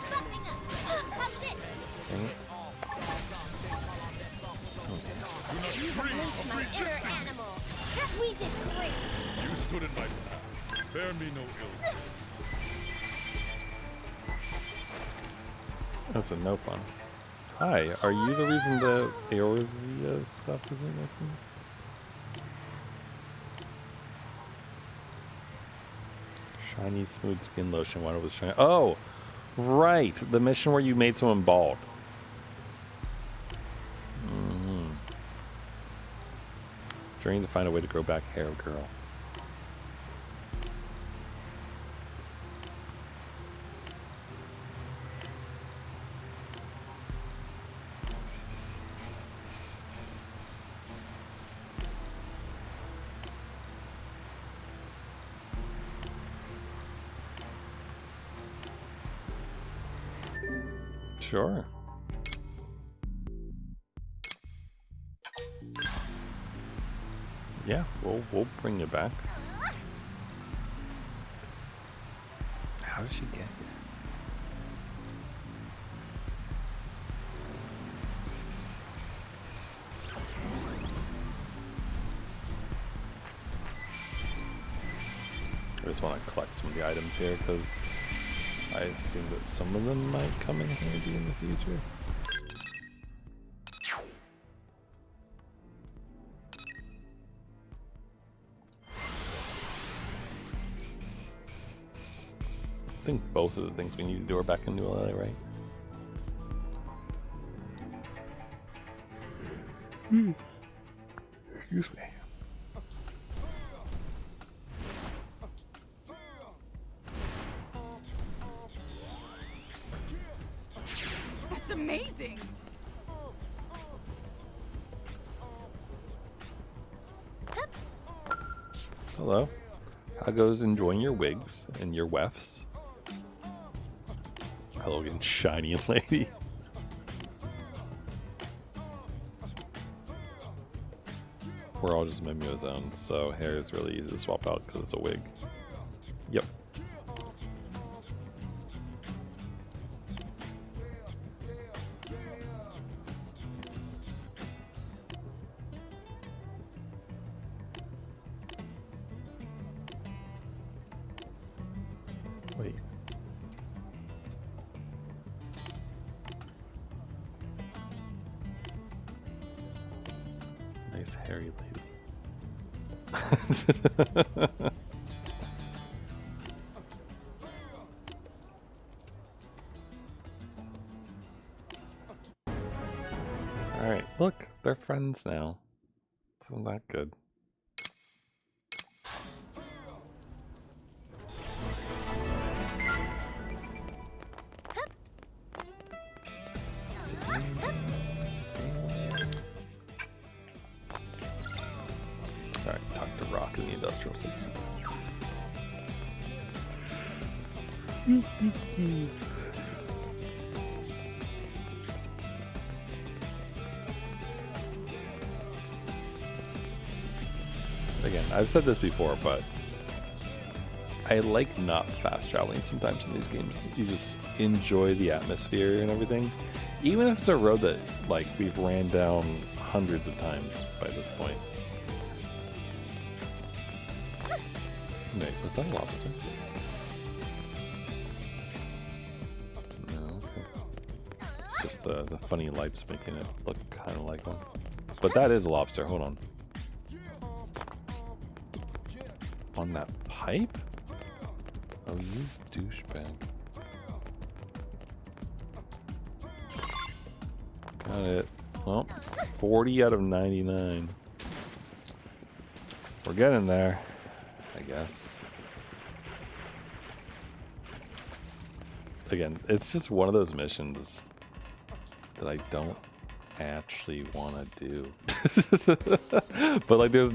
Buffing up. How's this? Dang it. So nasty. Do not You've dream unleashed of my inner resisting me. animal. We did great. You stood in my path. Bear me no ill. That's a no fun. Hi, are you the reason the Eorzea stuff isn't working? Shiny smooth skin lotion. Why was shiny? Oh, right. The mission where you made someone bald. Trying to find a way to grow back hair, girl. Sure. Yeah, we'll bring you back. How did she get here? I just want to collect some of the items here because I assume that some of them might come in handy in the future. I think both of the things we need to do are back in New LA, right? Excuse me. That's amazing! Hello. How goes enjoying your wigs and your wefts? Hello again, shiny lady. We're all just Mimeo zones, so hair is really easy to swap out because it's a wig. Yep. Wait. Nice hairy lady. Alright, look, they're friends now. Isn't that good? Alright, talk to Rock in the industrial section. Again, I've said this before, but I like not fast traveling sometimes in these games. You just enjoy the atmosphere and everything. Even if it's a road that like we've ran down hundreds of times by this point. Wait, was that a lobster? No, okay. It's just the funny lights making it look kind of like one. But that is a lobster, hold on. On that pipe? Oh, you douchebag. Got it. Well, 40 out of 99. We're getting there, I guess. Again, it's just one of those missions that I don't actually want to do. But like there's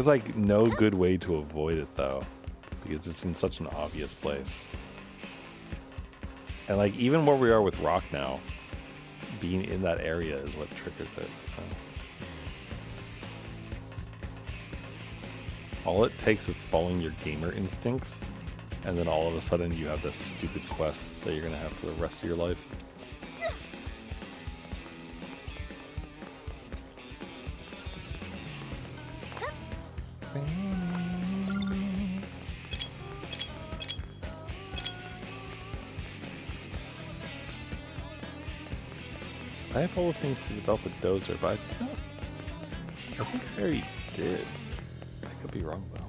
like no good way to avoid it though, because it's in such an obvious place. And like even where we are with Rock now, being in that area is what triggers it. So all it takes is following your gamer instincts, and then all of a sudden you have this stupid quest that you're gonna have for the rest of your life. I have all the things to develop a dozer, but I think I already did. I could be wrong though.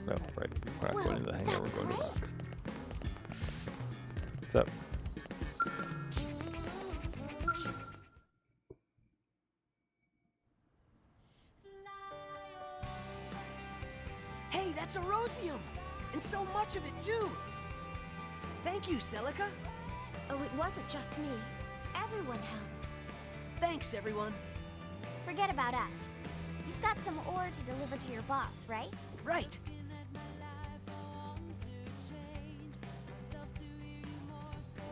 No, right. We're not going to the hangar, we're going to Rock. What's up? Hey, that's a rosium! And so much of it, too! Thank you, Celica. Oh, it wasn't just me. Everyone helped. Thanks, everyone. Forget about us. You've got some ore to deliver to your boss, right? Right.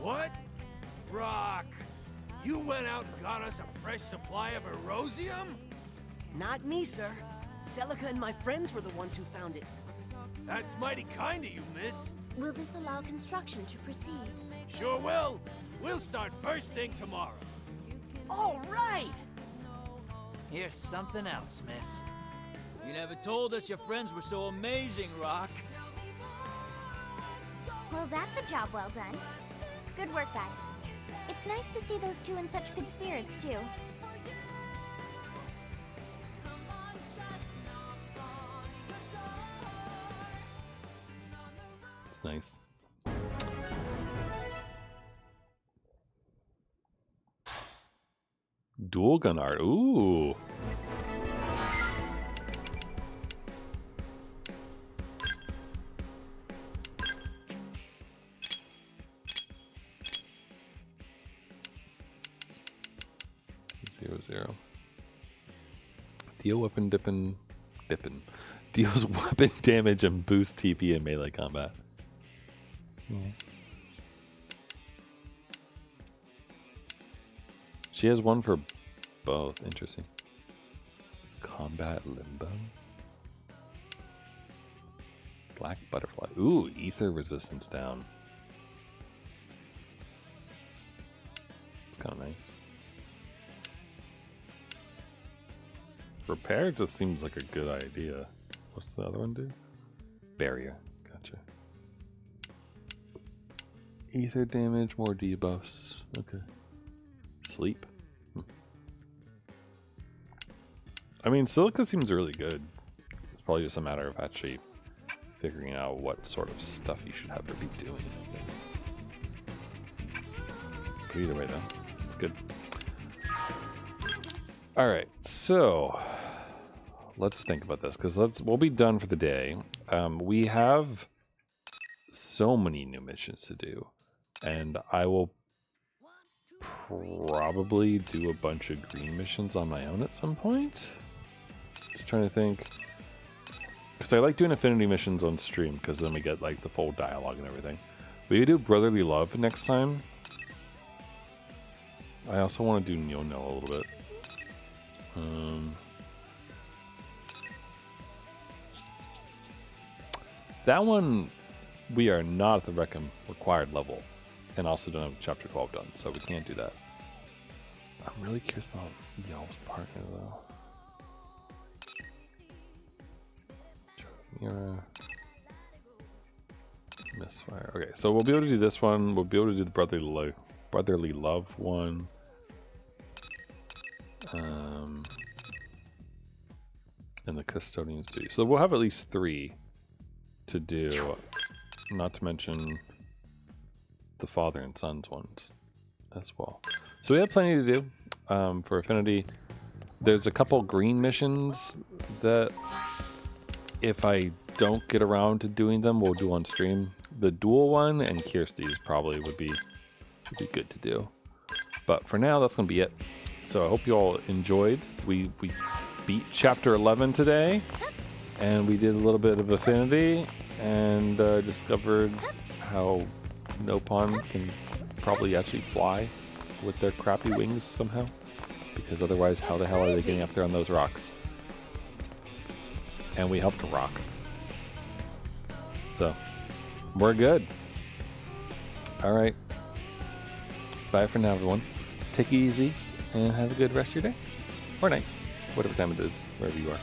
What? Rock! You went out and got us a fresh supply of erosium? Not me, sir. Celica and my friends were the ones who found it. That's mighty kind of you, miss. Will this allow construction to proceed? Sure will. We'll start first thing tomorrow. All right! Here's something else, miss. You never told us your friends were so amazing, Rock. Well, that's a job well done. Good work, guys. It's nice to see those two in such good spirits, too. It's nice. Dual gun art. Ooh. Zero. Deal weapon dippin'. Deals weapon damage and boost TP in melee combat. She has one for both. Interesting. Combat limbo. Black butterfly. Ooh, ether resistance down. It's kind of nice. Repair just seems like a good idea. What's the other one do? Barrier. Gotcha. Ether damage, more debuffs. Okay. Sleep. I mean, Celica seems really good. It's probably just a matter of actually figuring out what sort of stuff you should have her be doing. But either way, though, it's good. All right, so let's think about this because we'll be done for the day. We have so many new missions to do, and I will probably do a bunch of green missions on my own at some point. Just trying to think, because I like doing affinity missions on stream because then we get like the full dialogue and everything. We do brotherly love next time. I also want to do Nyono a little bit. That one, we are not at the required level, and also don't have Chapter 12 done, so we can't do that. I'm really curious about Y'all's partner, though. Mira. Misfire. Okay, so we'll be able to do this one. We'll be able to do the brotherly love one. And the custodians too. So we'll have at least 3 to do, not to mention the father and sons ones as well. So we have plenty to do for Affinity. There's a couple green missions that if I don't get around to doing them, we'll do on stream. The dual one and Kirsty's probably would be good to do. But for now, that's gonna be it. So I hope you all enjoyed. We beat Chapter 11 today, and we did a little bit of Affinity, and discovered how Nopon can probably actually fly with their crappy wings somehow. Because otherwise, how the hell are they getting up there on those rocks? And we helped Rock. So, we're good. Alright. Bye for now, everyone. Take it easy, and have a good rest of your day. Or night. Whatever time it is, wherever you are.